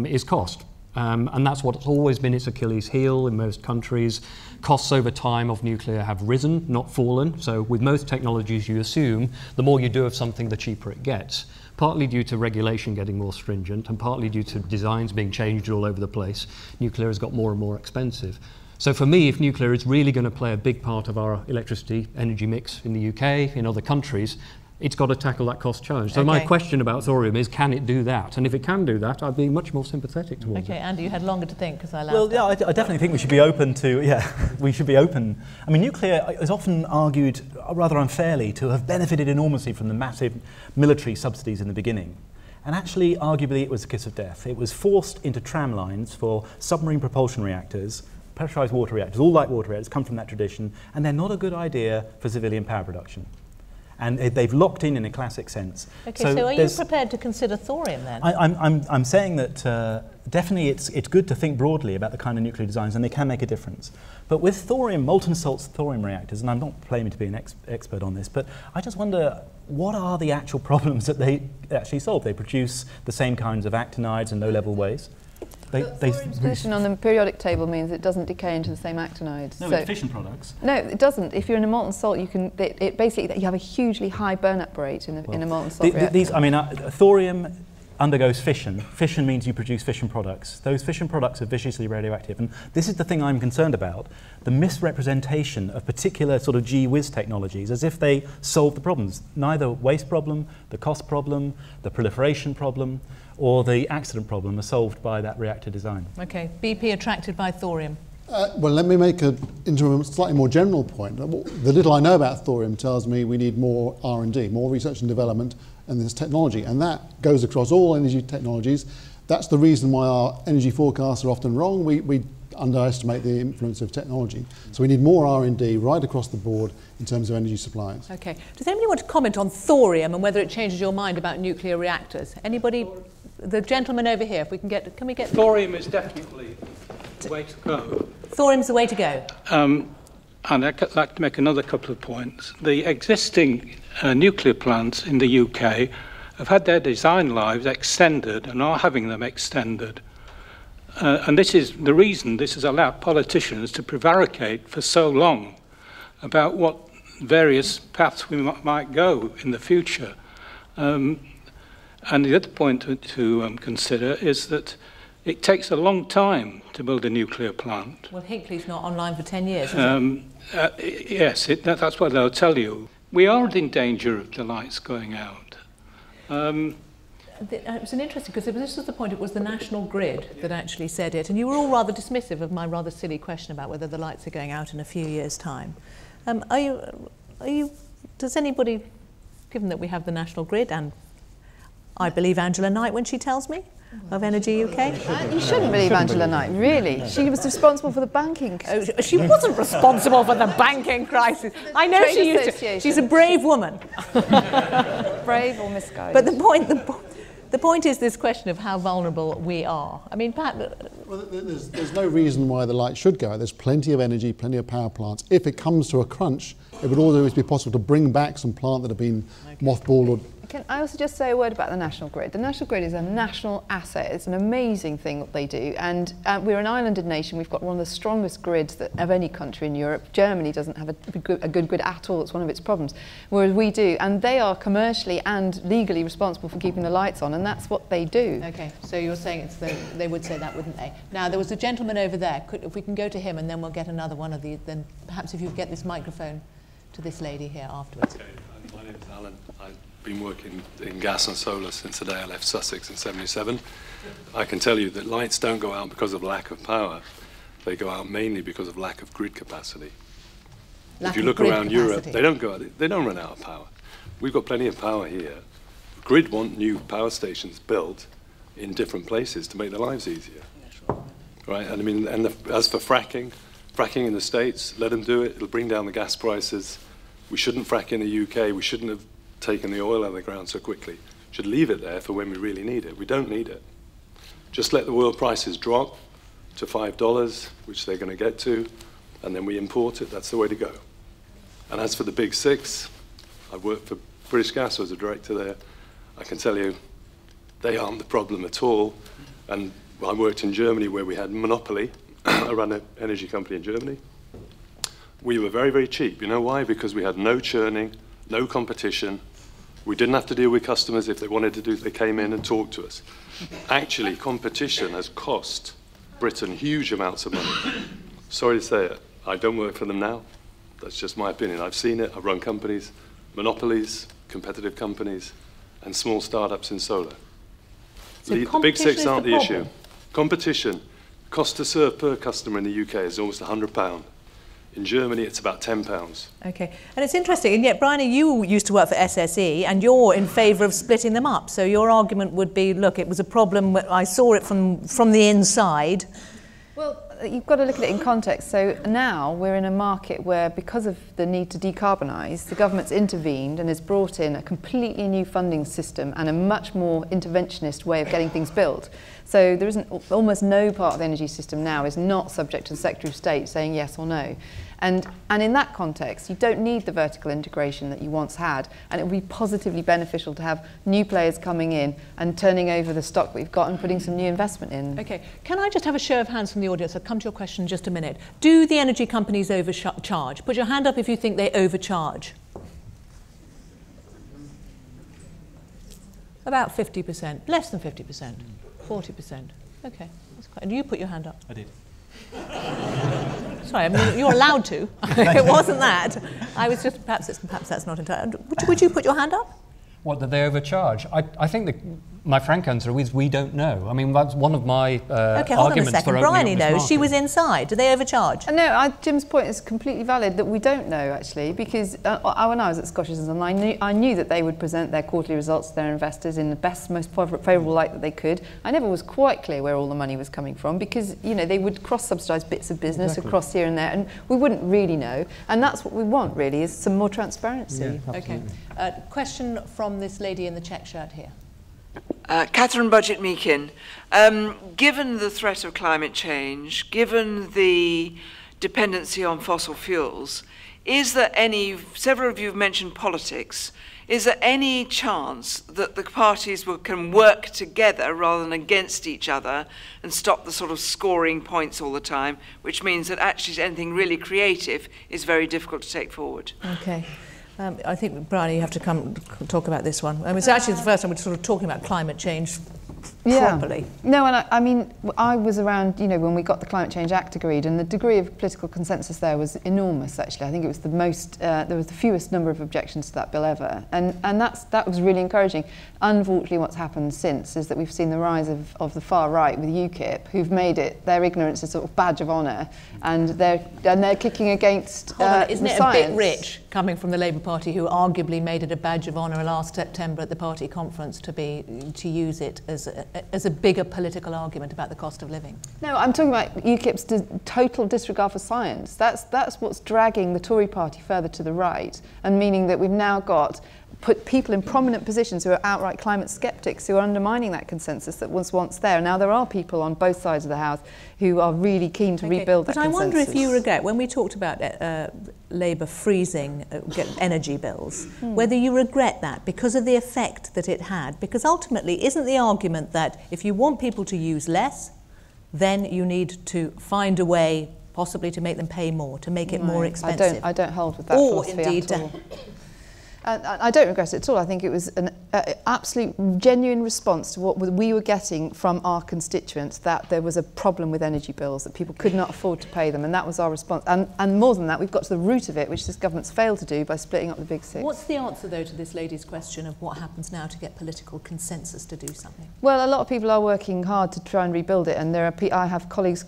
is cost. And that's what's always been its Achilles heel in most countries. Costs over time of nuclear have risen, not fallen. So with most technologies, you assume the more you do of something, the cheaper it gets. Partly due to regulation getting more stringent and partly due to designs being changed all over the place, nuclear has got more and more expensive. So for me, if nuclear is really going to play a big part of our electricity energy mix in the UK, in other countries, it's got to tackle that cost challenge. So my question about thorium is, can it do that? And if it can do that, I'd be much more sympathetic towards it. Okay, Andy, you had longer to think because I laughed. Well, yeah, I definitely think we should be open to, we should be open. I mean, nuclear is often argued, rather unfairly, to have benefited enormously from the massive military subsidies in the beginning. And actually, arguably, it was a kiss of death. It was forced into tram lines for submarine propulsion reactors, pressurized water reactors, all light water reactors come from that tradition, and they're not a good idea for civilian power production. And they've locked in a classic sense. Okay, so are you prepared to consider thorium then? I'm saying that definitely it's good to think broadly about the kind of nuclear designs, and they can make a difference. But with thorium, molten salt thorium reactors, and I'm not claiming to be an expert on this, but I just wonder, what are the actual problems that they actually solve? They produce the same kinds of actinides and low-level waste. Thorium's position on the periodic table means it doesn't decay into the same actinides. No, it's fission products. No, it doesn't. If you're in a molten salt, you can. It basically, you have a hugely high burn-up rate in a molten salt reactor. Thorium undergoes fission. Fission means you produce fission products. Those fission products are viciously radioactive, and this is the thing I'm concerned about: the misrepresentation of particular sort of gee whiz technologies as if they solve the problems. Neither waste problem, the cost problem, the proliferation problem, or the accident problem are solved by that reactor design. Okay, BP attracted by thorium. Well, let me make into a slightly more general point. The little I know about thorium tells me we need more R&D, more research and development in this technology, and that goes across all energy technologies. That's the reason why our energy forecasts are often wrong. We underestimate the influence of technology. So we need more R&D right across the board in terms of energy supplies. Okay. Does anybody want to comment on thorium and whether it changes your mind about nuclear reactors? Anybody? The gentleman over here, if we can get... Can we get... Thorium is definitely the way to go. Thorium's the way to go. And I'd like to make another couple of points. The existing nuclear plants in the UK have had their design lives extended and are having them extended. And this is the reason this has allowed politicians to prevaricate for so long about what various paths we might go in the future. And the other point to consider is that it takes a long time to build a nuclear plant. Well, Hinkley's not online for 10 years, is it? Yes, that's what they'll tell you. We aren't in danger of the lights going out. It was an interesting, because this was the point, it was the National Grid that actually said it, and you were all rather dismissive of my rather silly question about whether the lights are going out in a few years' time. Does anybody, given that we have the National Grid, and I believe Angela Knight when she tells me, of Energy UK. You shouldn't believe Angela Knight, really. She was responsible for the banking. Oh, she wasn't responsible for the banking crisis. I know she used to. She's a brave woman. Brave or misguided. But the point is this question of how vulnerable we are. I mean, Pat... Well, there's no reason why the light should go out. There's plenty of energy, plenty of power plants. If it comes to a crunch, it would always be possible to bring back some plant that have been mothballed or... Can I also just say a word about the National Grid? The National Grid is a national asset. It's an amazing thing what they do. And we're an islanded nation. We've got one of the strongest grids of any country in Europe. Germany doesn't have a good grid at all. It's one of its problems. Whereas we do. And they are commercially and legally responsible for keeping the lights on. And that's what they do. OK, so you're saying they would say that, wouldn't they? Now, there was a gentleman over there. If we can go to him and then we'll get another one of these. Then perhaps if you get this microphone to this lady here afterwards. Okay, my name's Alan. I've been working in gas and solar since the day I left Sussex in '77. I can tell you that lights don't go out because of lack of power. They go out mainly because of lack of grid capacity. If you look around Europe, they don't go out, they don't run out of power. We've got plenty of power here. Grid want new power stations built in different places to make their lives easier. Right? And I mean, as for fracking in the States, let them do it. It'll bring down the gas prices. We shouldn't frack in the UK. We shouldn't have taken the oil out of the ground so quickly. Should leave it there for when we really need it. We don't need it. Just let the world prices drop to $5, which they're going to get to, and then we import it. That's the way to go. And as for the big six, I've worked for British Gas as a director there. I can tell you, they aren't the problem at all. And I worked in Germany where we had monopoly. I ran an energy company in Germany. We were very, very cheap. You know why? Because we had no churning, no competition. We didn't have to deal with customers. If they wanted to do, they came in and talked to us. Actually, competition has cost Britain huge amounts of money. Sorry to say it. I don't work for them now. That's just my opinion. I've seen it. I've run companies. Monopolies competitive companies, and small startups in solar. So The big six competition is aren't the the issue. problem? Competition, cost to serve per customer in the UK is almost £100. In Germany, it's about £10. Okay, and it's interesting, and yet, Bryony, you used to work for SSE, and you're in favour of splitting them up. So your argument would be, look, it was a problem, I saw it from the inside. Well, you've got to look at it in context. So now we're in a market where, because of the need to decarbonise, the government's intervened and has brought in a completely new funding system and a much more interventionist way of getting things built. So there isn't, almost no part of the energy system now is not subject to the Secretary of State saying yes or no. And in that context, you don't need the vertical integration that you once had, and it would be positively beneficial to have new players coming in and turning over the stock we've got and putting some new investment in. Okay, can I just have a show of hands from the audience? I'll come to your question in just a minute. Do the energy companies overcharge? Put your hand up if you think they overcharge. About 50%, less than 50%, 40%. Okay, that's quite. And you put your hand up. I did. Sorry, I mean, you're allowed to. It wasn't that. I was just, perhaps that's not entirely. Would you put your hand up? What, did they overcharge? I think my frank answer is we don't know. I mean, that's one of my okay, hold on a arguments second. for opening Bryony up this knows. She market. was inside. Do they overcharge? No, Jim's point is completely valid that we don't know, actually, because when I was at Scottish Isles, I knew that they would present their quarterly results to their investors in the best, most favourable light that they could. I never was quite clear where all the money was coming from, because, you know, they would cross-subsidise bits of business across here and there, and we wouldn't really know. And that's what we want, really, is some more transparency. Yeah, Okay. Question from this lady in the check shirt here. Catherine Budget Meakin, given the threat of climate change, given the dependency on fossil fuels, is there any, several of you have mentioned politics, is there any chance that the parties can work together rather than against each other and stop the sort of scoring points all the time, which means that actually anything really creative is very difficult to take forward? Okay. I think, Bryony, you have to come talk about this one. I mean, it's actually the first time we're sort of talking about climate change properly. No, and I mean, I was around, you know, when we got the Climate Change Act agreed, and the degree of political consensus there was enormous, actually. I think it was the most, there was the fewest number of objections to that bill ever. And that was really encouraging. Unfortunately, what's happened since is that we've seen the rise of the far right with UKIP, who've made it, their ignorance a sort of badge of honour, and they're kicking against Isn't it science. a bit rich, coming from the Labour Party, who arguably made it a badge of honour last September at the party conference to use it as a bigger political argument about the cost of living? No, I'm talking about UKIP's total disregard for science. That's what's dragging the Tory party further to the right, and meaning that we've now put people in prominent positions who are outright climate sceptics, who are undermining that consensus that was once there. Now, there are people on both sides of the House who are really keen to rebuild that consensus. But I wonder if you regret, when we talked about Labour freezing energy bills, whether you regret that because of the effect that it had. Because ultimately, isn't the argument that if you want people to use less, then you need to find a way possibly to make them pay more, to make it more expensive? I don't hold with that or philosophy indeed at all. I don't regret it at all. I think it was an absolute genuine response to what we were getting from our constituents, that there was a problem with energy bills, that people could not afford to pay them, and that was our response. And more than that, we've got to the root of it, which this government's failed to do by splitting up the big six. What's the answer, though, to this lady's question of what happens now to get political consensus to do something? Well, a lot of people are working hard to try and rebuild it, and I have colleagues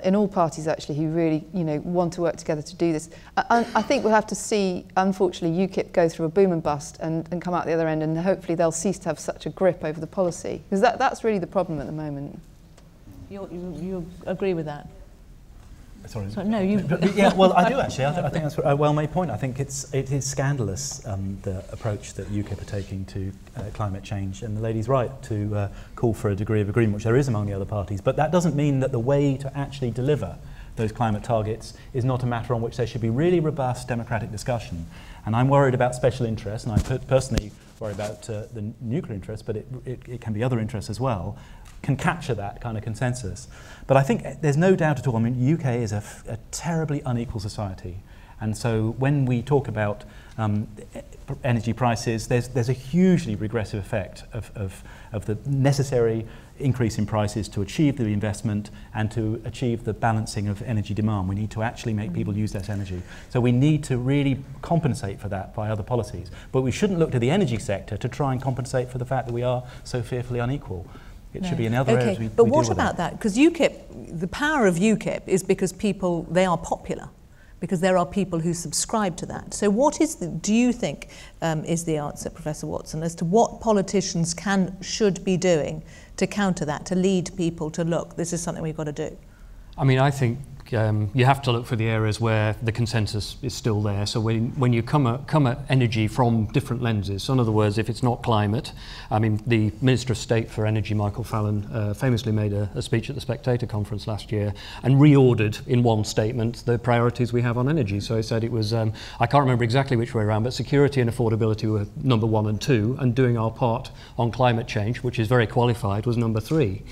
in all parties, actually, who really, you know, want to work together to do this. I think we'll have to see, unfortunately, UKIP go through a boom and bust and come out the other end, and hopefully they'll cease to have such a grip over the policy, because that's really the problem at the moment. You agree with that? Sorry. No, you... Yeah, well, I do actually. I think that's a well-made point. I think it is scandalous, the approach that UKIP are taking to climate change, and the lady's right to call for a degree of agreement, which there is among the other parties, but that doesn't mean that the way to actually deliver those climate targets is not a matter on which there should be really robust democratic discussion. And I'm worried about special interests, and I personally worry about the nuclear interest, but it can be other interests as well, can capture that kind of consensus. But I think there's no doubt at all, I mean, UK is a terribly unequal society, And so when we talk about energy prices, there's a hugely regressive effect of the necessary increase in prices to achieve the investment and to achieve the balancing of energy demand. We need to actually make people use less energy. So we need to really compensate for that by other policies. But we shouldn't look to the energy sector to try and compensate for the fact that we are so fearfully unequal. It should be in other areas we But what deal with about that? Because UKIP, the power of UKIP is because they are popular, because there are people who subscribe to that. So what do you think is the answer, Professor Watson, as to what politicians should be doing to counter that, to lead people to look, this is something we've got to do? I mean, I think you have to look for the areas where the consensus is still there. So when you come at energy from different lenses, so in other words, if it's not climate, I mean, the Minister of State for Energy, Michael Fallon, famously made a speech at the Spectator conference last year and reordered in one statement the priorities we have on energy. So he said it was, I can't remember exactly which way around, but security and affordability were number 1 and 2, and doing our part on climate change, which is very qualified, was number 3.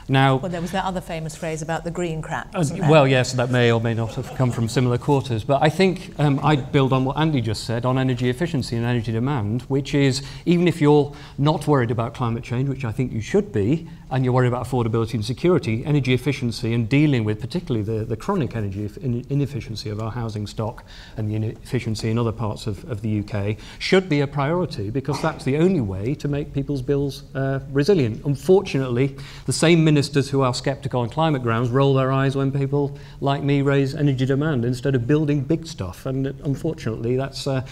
Now, well, there was that other famous phrase about the green crap, wasn't there? Well, yes, that may or may not have come from similar quarters. But I think I'd build on what Andy just said on energy efficiency and energy demand, which is, even if you're not worried about climate change, which I think you should be, and you're worried about affordability and security, energy efficiency and dealing with particularly the chronic energy inefficiency of our housing stock and the inefficiency in other parts of the UK should be a priority, because that's the only way to make people's bills resilient. Unfortunately, the same ministers who are sceptical on climate grounds roll their eyes when people like me raise energy demand instead of building big stuff, and unfortunately that's a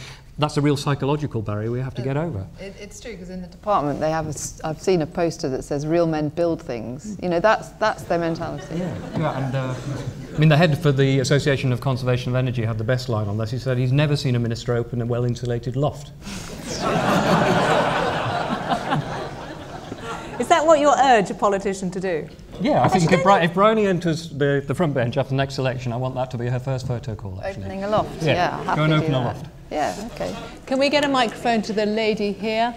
real psychological barrier we have to get over. It's true, because in the department they have I've seen a poster that says "Real men build things." You know, that's their mentality. Yeah, and I mean, the head for the Association of Conservation of Energy had the best line on this. He said he's never seen a minister open a well-insulated loft. Is that what you urge a politician to do? Yeah, I think if Bryony enters the front bench after the next election, I want that to be her first photo call, actually. Opening a loft, Go and open a loft. Yeah, okay. Can we get a microphone to the lady here?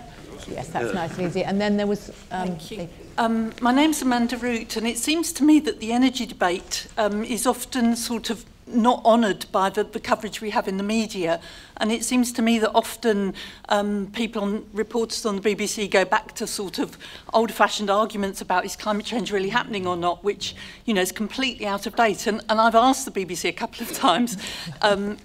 Yes, that's nice and easy. And then there was... Thank you. My name's Amanda Root, and it seems to me that the energy debate is often sort of not honoured by the coverage we have in the media. And it seems to me that often reporters on the BBC go back to sort of old-fashioned arguments about is climate change really happening or not, which, you know, is completely out of date. And I've asked the BBC a couple of times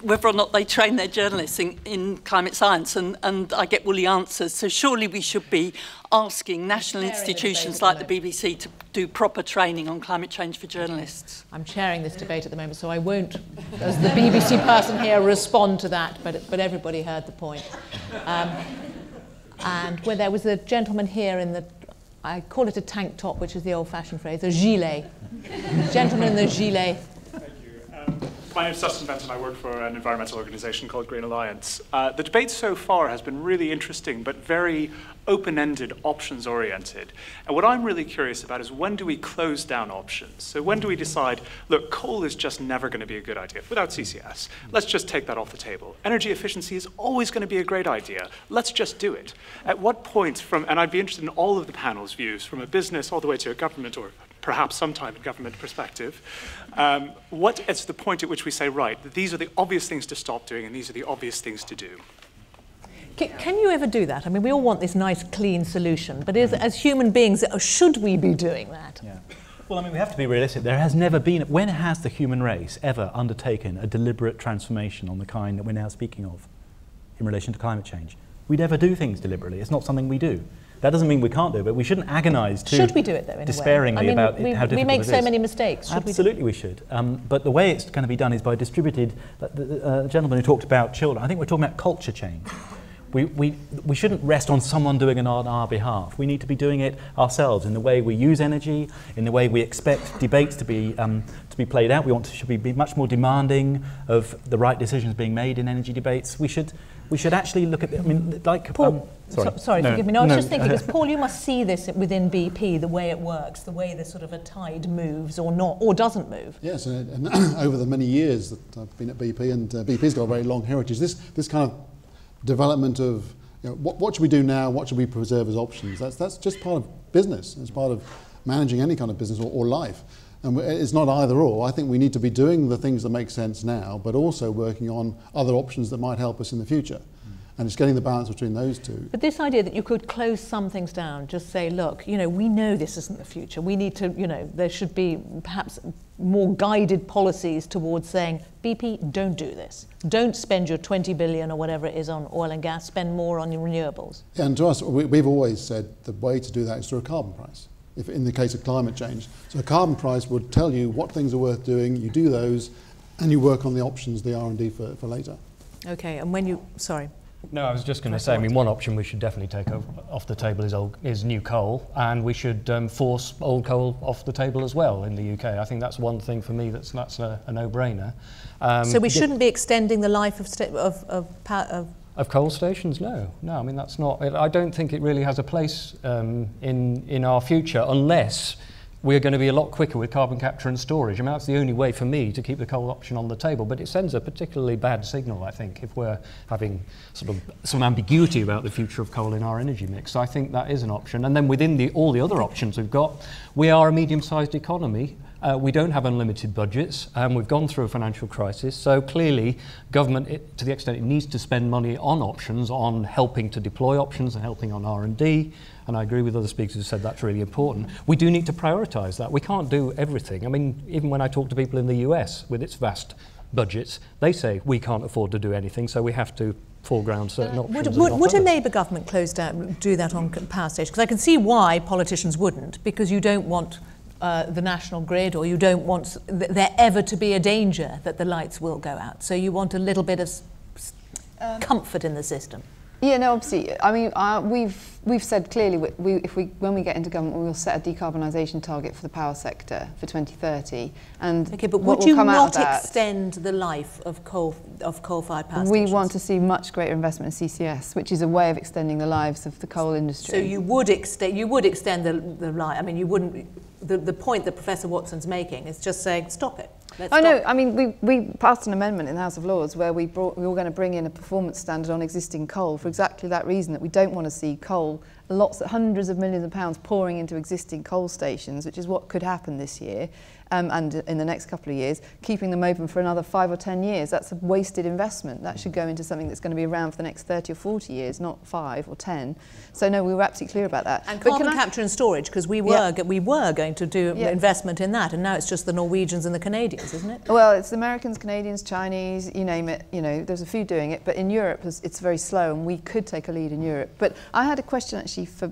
whether or not they train their journalists in climate science, and I get woolly answers. So surely we should be asking national institutions like the BBC to do proper training on climate change for journalists. I'm chairing this debate at the moment, so I won't, as the BBC person here, respond to that, but everybody heard the point. And where there was a gentleman here in the, I call it a tank top, which is the old-fashioned phrase, a gilet. Gentleman in the gilet. Thank you. My name is Dustin Benton. I work for an environmental organisation called Green Alliance. The debate so far has been really interesting, but very open-ended, options-oriented. And what I'm really curious about is, when do we close down options? So when do we decide, look, coal is just never going to be a good idea without CCS. Let's just take that off the table. Energy efficiency is always going to be a great idea. Let's just do it. At what point and I'd be interested in all of the panel's views, from a business all the way to a government, or perhaps sometime in government perspective, what is the point at which we say, right, these are the obvious things to stop doing and these are the obvious things to do? Can you ever do that? I mean, we all want this nice, clean solution, but as human beings, should we be doing that? Yeah. Well, I mean, we have to be realistic. There has never been, when has the human race ever undertaken a deliberate transformation on the kind that we're now speaking of in relation to climate change? We never do things deliberately. It's not something we do. That doesn't mean we can't do it, but we shouldn't agonise too should we do it, though, in despairingly a way? about how difficult we make it so is. many mistakes. Absolutely we should. But the way it's going to be done is by distributed, the gentleman who talked about children, I think we're talking about culture change. We shouldn't rest on someone doing it on our behalf. We need to be doing it ourselves in the way we use energy, in the way we expect debates to be played out. Should be much more demanding of the right decisions being made in energy debates. We should actually look at, I mean, like... Paul, forgive me. No, I was just thinking, because Paul, you must see this within BP, the way it works, the way the sort of a tide moves or not, or doesn't move. Yes, and over the many years that I've been at BP, and BP's got a very long heritage, this kind of development of, you know, what should we do now, what should we preserve as options, that's just part of business, it's part of managing any kind of business or life. And it's not either or. I think we need to be doing the things that make sense now, but also working on other options that might help us in the future. And it's getting the balance between those two. But this idea that you could close some things down, just say, look, you know, we know this isn't the future. We need to, you know, there should be perhaps more guided policies towards saying, BP, don't do this. Don't spend your 20 billion or whatever it is on oil and gas, spend more on your renewables. And to us, we've always said the way to do that is through a carbon price, if in the case of climate change. So a carbon price would tell you what things are worth doing, you do those, and you work on the options, the R&D for later. Okay, and when you, sorry. No, I was just going to say, I mean, one option we should definitely take off the table is new coal, and we should force old coal off the table as well in the UK. I think that's one thing for me that's a no-brainer. So we shouldn't be extending the life of coal stations? No, I mean, that's not, I don't think it really has a place in our future unless we're going to be a lot quicker with carbon capture and storage. I mean, that's the only way for me to keep the coal option on the table, but it sends a particularly bad signal, I think, if we're having sort of some ambiguity about the future of coal in our energy mix. So I think that is an option. And then within all the other options we've got, we are a medium-sized economy. We don't have unlimited budgets, and we've gone through a financial crisis. So clearly, government, to the extent it needs to spend money on options, on helping to deploy options and helping on R&D, and I agree with other speakers who said that's really important. We do need to prioritise that. We can't do everything. I mean, even when I talk to people in the US with its vast budgets, they say we can't afford to do anything, so we have to foreground certain options. Would a Labour government do that on power stations? Because I can see why politicians wouldn't, because you don't want the national grid, or you don't want there ever to be a danger that the lights will go out. So you want a little bit of comfort in the system. Yeah, no, obviously. I mean, we've said clearly when we get into government, we will set a decarbonisation target for the power sector for 2030. And okay, but would you not extend the life of coal-fired power stations? We want to see much greater investment in CCS, which is a way of extending the lives of the coal industry. So you would extend the life. I mean, you wouldn't. The point that Professor Watson's making is just saying, stop it. No, I mean, we passed an amendment in the House of Lords where we were going to bring in a performance standard on existing coal for exactly that reason, that we don't want to see coal, hundreds of millions of pounds pouring into existing coal stations, which is what could happen this year. And in the next couple of years, keeping them open for another 5 or 10 years. That's a wasted investment. That should go into something that's going to be around for the next 30 or 40 years, not 5 or 10. So no, we were absolutely clear about that. And carbon capture and storage, because we were going to do investment in that, and now it's just the Norwegians and the Canadians, isn't it? Well, it's the Americans, Canadians, Chinese, you name it. You know, there's a few doing it, but in Europe it's very slow, and we could take a lead in Europe. But I had a question actually, for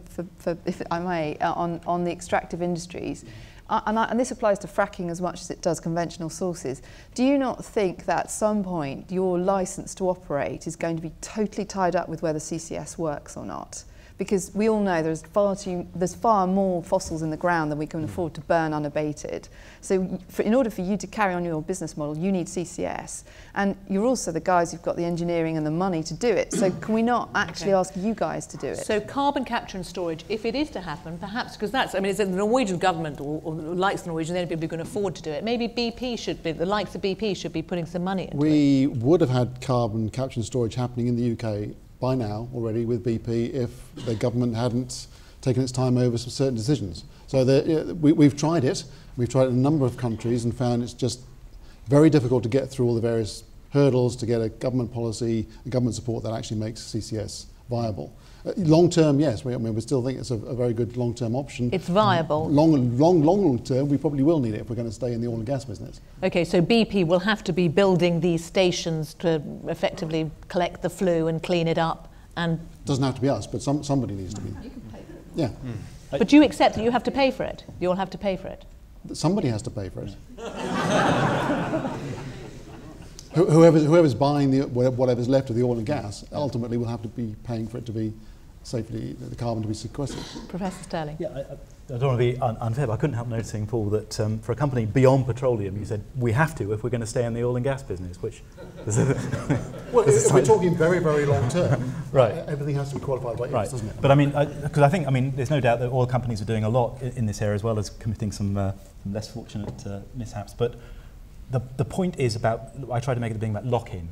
if I may, on the extractive industries. And this applies to fracking as much as it does conventional sources. Do you not think that at some point your licence to operate is going to be totally tied up with whether CCS works or not? Because we all know there's far more fossils in the ground than we can afford to burn unabated. So in order for you to carry on your business model, you need CCS. And you're also the guys who've got the engineering and the money to do it. So can we not actually ask you guys to do it? So carbon capture and storage, if it is to happen, perhaps, because that's, I mean, it's the Norwegian government or likes the Norwegians, the only people who can afford to do it. Maybe BP should be, the likes of BP should be putting some money into it. We would have had carbon capture and storage happening in the UK by now already with BP if the government hadn't taken its time over some certain decisions. So we've tried it. We've tried it in a number of countries and found it's just very difficult to get through all the various hurdles to get a government policy, a government support that actually makes CCS viable. Long term, yes, we still think it's a very good long term option. It's viable. Long term, we probably will need it if we're going to stay in the oil and gas business. Okay, so BP will have to be building these stations to effectively collect the flue and clean it up. And doesn't have to be us, but somebody needs to be. You can pay for it. Yeah. But do you accept that you have to pay for it? You all have to pay for it? Somebody has to pay for it. Whoever's buying whatever's left of the oil and gas ultimately will have to be paying for it to be safely, the carbon to be sequestered. Professor Sterling. Yeah, I don't want to be unfair, but I couldn't help noticing, Paul, that for a company beyond petroleum, you said we have to if we're going to stay in the oil and gas business, which... well, if we're talking very, very long term, right. Everything has to be qualified by right. yes, doesn't it? But I mean, because I think, there's no doubt that oil companies are doing a lot in this area as well as committing some less fortunate mishaps. But the point is about, I try to make it being about lock-in.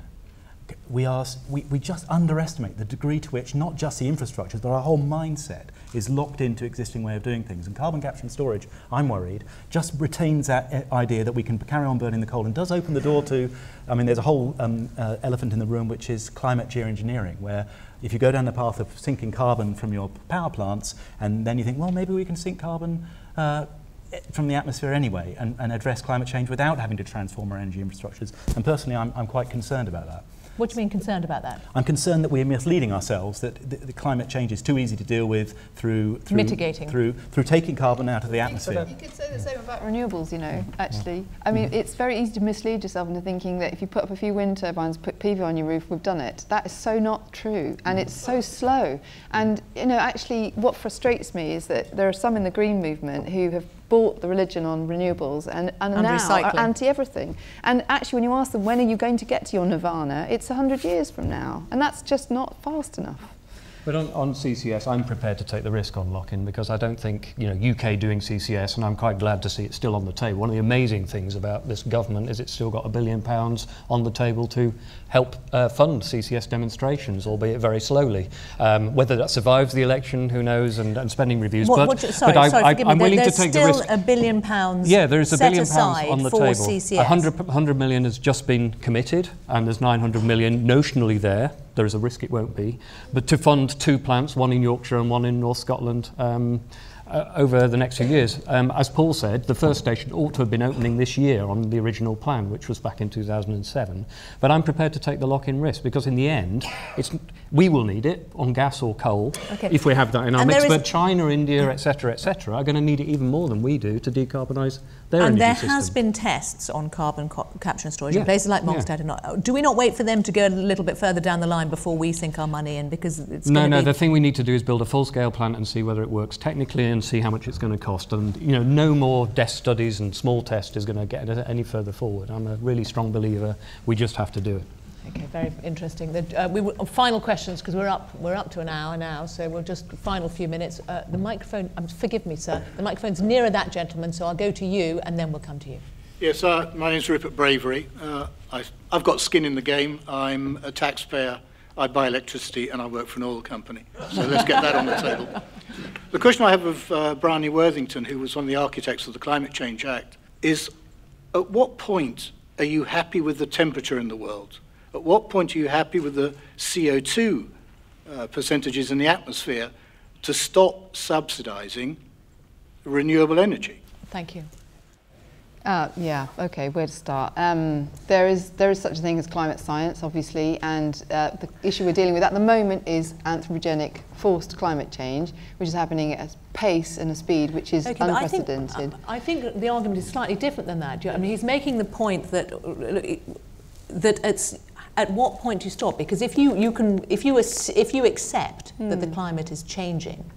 we just underestimate the degree to which not just the infrastructures, but our whole mindset is locked into existing way of doing things. And carbon capture and storage, I'm worried, just retains that idea that we can carry on burning the coal and does open the door to, I mean, there's a whole elephant in the room, which is climate geoengineering, where if you go down the path of sinking carbon from your power plants, and then you think, well, maybe we can sink carbon from the atmosphere anyway and address climate change without having to transform our energy infrastructures. And personally, I'm quite concerned about that. What do you mean concerned about that? I'm concerned that we're misleading ourselves, that the climate change is too easy to deal with through mitigating, through taking carbon out of the atmosphere. You could say the same about renewables, you know, actually. I mean, it's very easy to mislead yourself into thinking that if you put up a few wind turbines, put PV on your roof, we've done it. That is so not true, and it's so slow. And, you know, actually what frustrates me is that there are some in the green movement who have bought the religion on renewables and now recycling. are anti-everything. And actually, when you ask them, when are you going to get to your nirvana, it's 100 years from now. And that's just not fast enough. But on CCS, I'm prepared to take the risk on lock-in because I don't think, you know, UK doing CCS, and I'm quite glad to see it still on the table. One of the amazing things about this government is it's still got £1 billion on the table to help fund CCS demonstrations, albeit very slowly. Whether that survives the election, who knows, and spending reviews. I'm willing to take the risk. There's still £1 billion yeah, there is £1 billion on the for table. CCS. 100 million has just been committed, and there's 900 million notionally there. There is a risk it won't be. But to fund 2 plants, one in Yorkshire and one in North Scotland, over the next few years. As Paul said, the first station ought to have been opening this year on the original plan, which was back in 2007. But I'm prepared to take the lock-in risk because in the end, we will need it on gas or coal if we have that in our mix. But China, India, etc., are going to need it even more than we do to decarbonise their energy system. And there has been tests on carbon capture and storage in places like Mongstad. Do we not wait for them to go a little bit further down the line before we sink our money in? Because it's No, the thing we need to do is build a full-scale plant and see whether it works technically and see how much it's going to cost. And, you know, no more desk studies and small tests is going to get it any further forward. I'm a really strong believer we just have to do it. Okay, very interesting. Final questions, because we're up to an hour now, so we'll just final few minutes. The microphone, forgive me, sir, the microphone's nearer that gentleman, so I'll go to you and then we'll come to you. Yes, my name's Rupert Bravery. I've got skin in the game. I'm a taxpayer. I buy electricity and I work for an oil company. So let's get that on the table. The question I have of Bryony Worthington, who was one of the architects of the Climate Change Act, is at what point are you happy with the temperature in the world? At what point are you happy with the CO2 percentages in the atmosphere to stop subsidising renewable energy? Thank you. Yeah, okay, where to start? There is such a thing as climate science, obviously, and the issue we're dealing with at the moment is anthropogenic forced climate change, which is happening at a pace and a speed which is unprecedented. I think the argument is slightly different than that. I mean, he's making the point that it's at what point do you stop? Because if you accept that the climate is changing,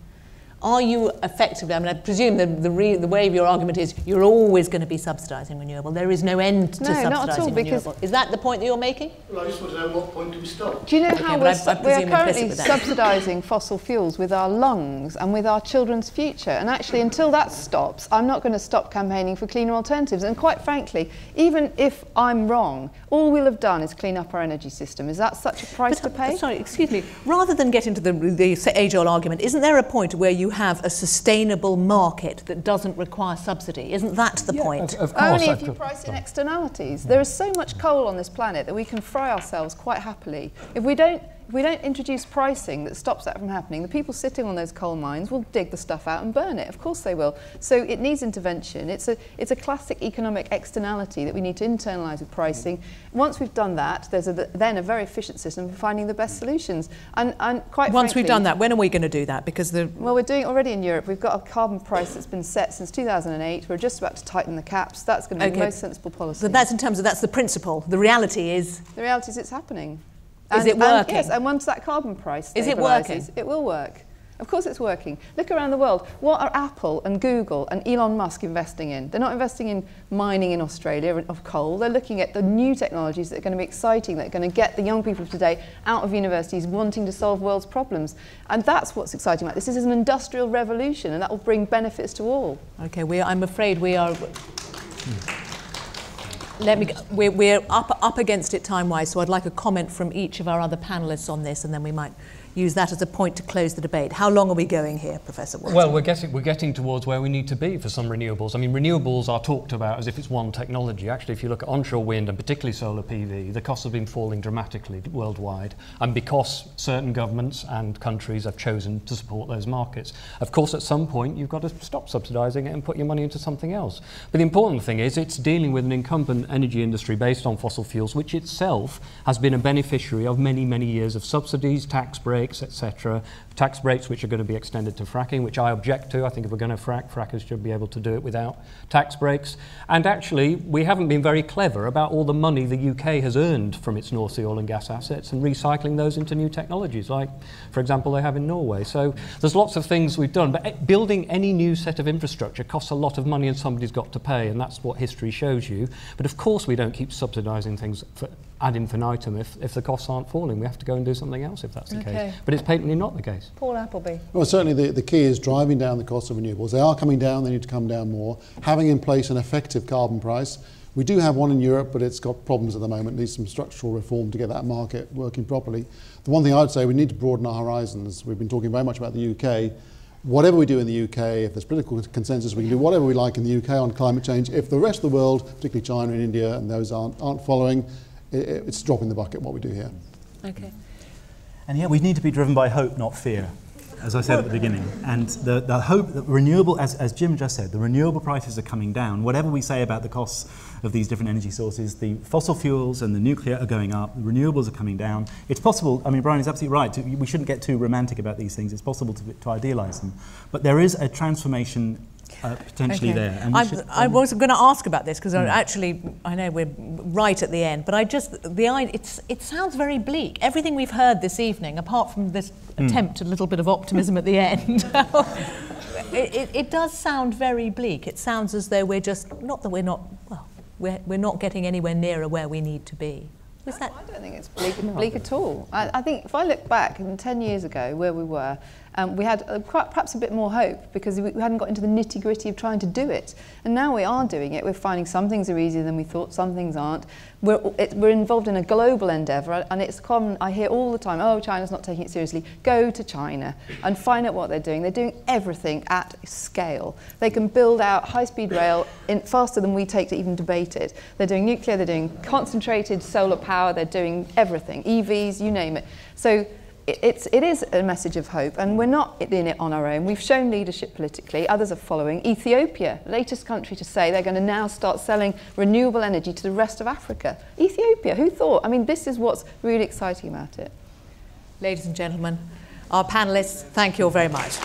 are you effectively, I mean, I presume the way of your argument is you're always going to be subsidising renewable. There is no end to subsidising renewable. Is that the point that you're making? Well, I just want to know what point do we stop? Do you know how we're currently subsidising fossil fuels with our lungs and with our children's future? And actually, until that stops, I'm not going to stop campaigning for cleaner alternatives. And quite frankly, even if I'm wrong, all we'll have done is clean up our energy system. Is that such a price to pay? Sorry, excuse me. Rather than get into the age-old argument, isn't there a point where you have a sustainable market that doesn't require subsidy? Isn't that the point? Of course. Only if you price in externalities. There is so much coal on this planet that we can fry ourselves quite happily. If we don't introduce pricing that stops that from happening, the people sitting on those coal mines will dig the stuff out and burn it. Of course they will. So it needs intervention. It's a classic economic externality that we need to internalise with pricing. Once we've done that, there's then a very efficient system for finding the best solutions. And quite Once frankly, we've done that, when are we going to do that? Because well, we're doing it already in Europe. We've got a carbon price that's been set since 2008. We're just about to tighten the caps. That's going to be the most sensible policy. So that's in terms of, that's the principle. The reality is? The reality is it's happening. Is it working? Yes, and once that carbon price stabilises, is it working? It will work. Of course it's working. Look around the world. What are Apple and Google and Elon Musk investing in? They're not investing in mining in Australia of coal. They're looking at the new technologies that are going to be exciting, that are going to get the young people of today out of universities wanting to solve world's problems. And that's what's exciting about this. This is an industrial revolution, and that will bring benefits to all. Okay, I'm afraid we are... We're up against it time-wise, so I'd like a comment from each of our other panellists on this, and then we might use that as a point to close the debate. How long are we going here, Professor Watson? Well, we're getting towards where we need to be for some renewables. I mean, renewables are talked about as if it's one technology. Actually, if you look at onshore wind and particularly solar PV, the costs have been falling dramatically worldwide, and because certain governments and countries have chosen to support those markets. Of course, at some point, you've got to stop subsidising it and put your money into something else. But the important thing is it's dealing with an incumbent energy industry based on fossil fuels, which itself has been a beneficiary of many, many years of subsidies, tax breaks, etc. Tax breaks which are going to be extended to fracking, which I object to. I think if we're going to frack, frackers should be able to do it without tax breaks. And actually, we haven't been very clever about all the money the UK has earned from its North Sea oil and gas assets and recycling those into new technologies, like, for example, they have in Norway. So there's lots of things we've done, but building any new set of infrastructure costs a lot of money and somebody's got to pay, and that's what history shows you. But of course we don't keep subsidising things ad infinitum if the costs aren't falling. We have to go and do something else if that's the case. But it's patently not the case. Paul Appleby. Well, certainly the key is driving down the cost of renewables. They are coming down, they need to come down more. Having in place an effective carbon price. We do have one in Europe, but it's got problems at the moment. It needs some structural reform to get that market working properly. The one thing I'd say, we need to broaden our horizons. We've been talking very much about the UK. Whatever we do in the UK, if there's political consensus, we can do whatever we like in the UK on climate change. If the rest of the world, particularly China and India, and those aren't following, it's a drop in the bucket what we do here. Okay. And yeah, we need to be driven by hope, not fear, as I said at the beginning. And the hope that renewable, as Jim just said, the renewable prices are coming down. Whatever we say about the costs of these different energy sources, the fossil fuels and the nuclear are going up, the renewables are coming down. It's possible, I mean, Brian is absolutely right, we shouldn't get too romantic about these things. It's possible to idealise them. But there is a transformation potentially there. And I was going to ask about this because actually, I know we're right at the end, but it sounds very bleak. Everything we've heard this evening, apart from this attempt at a little bit of optimism at the end, it does sound very bleak. It sounds as though we're not getting anywhere nearer where we need to be. I don't think it's bleak at all. I think if I look back 10 years ago where we were, we had perhaps a bit more hope because we hadn't got into the nitty-gritty of trying to do it. And now we are doing it. We're finding some things are easier than we thought, some things aren't. We're involved in a global endeavour, and it's common, I hear all the time, oh, China's not taking it seriously. Go to China and find out what they're doing. They're doing everything at scale. They can build out high-speed rail faster than we take to even debate it. They're doing nuclear, they're doing concentrated solar power, they're doing everything, EVs, you name it. So it is a message of hope, and we're not in it on our own. We've shown leadership politically, others are following. Ethiopia, latest country to say they're going to now start selling renewable energy to the rest of Africa. Ethiopia, who thought? I mean, this is what's really exciting about it. Ladies and gentlemen, our panellists, thank you all very much.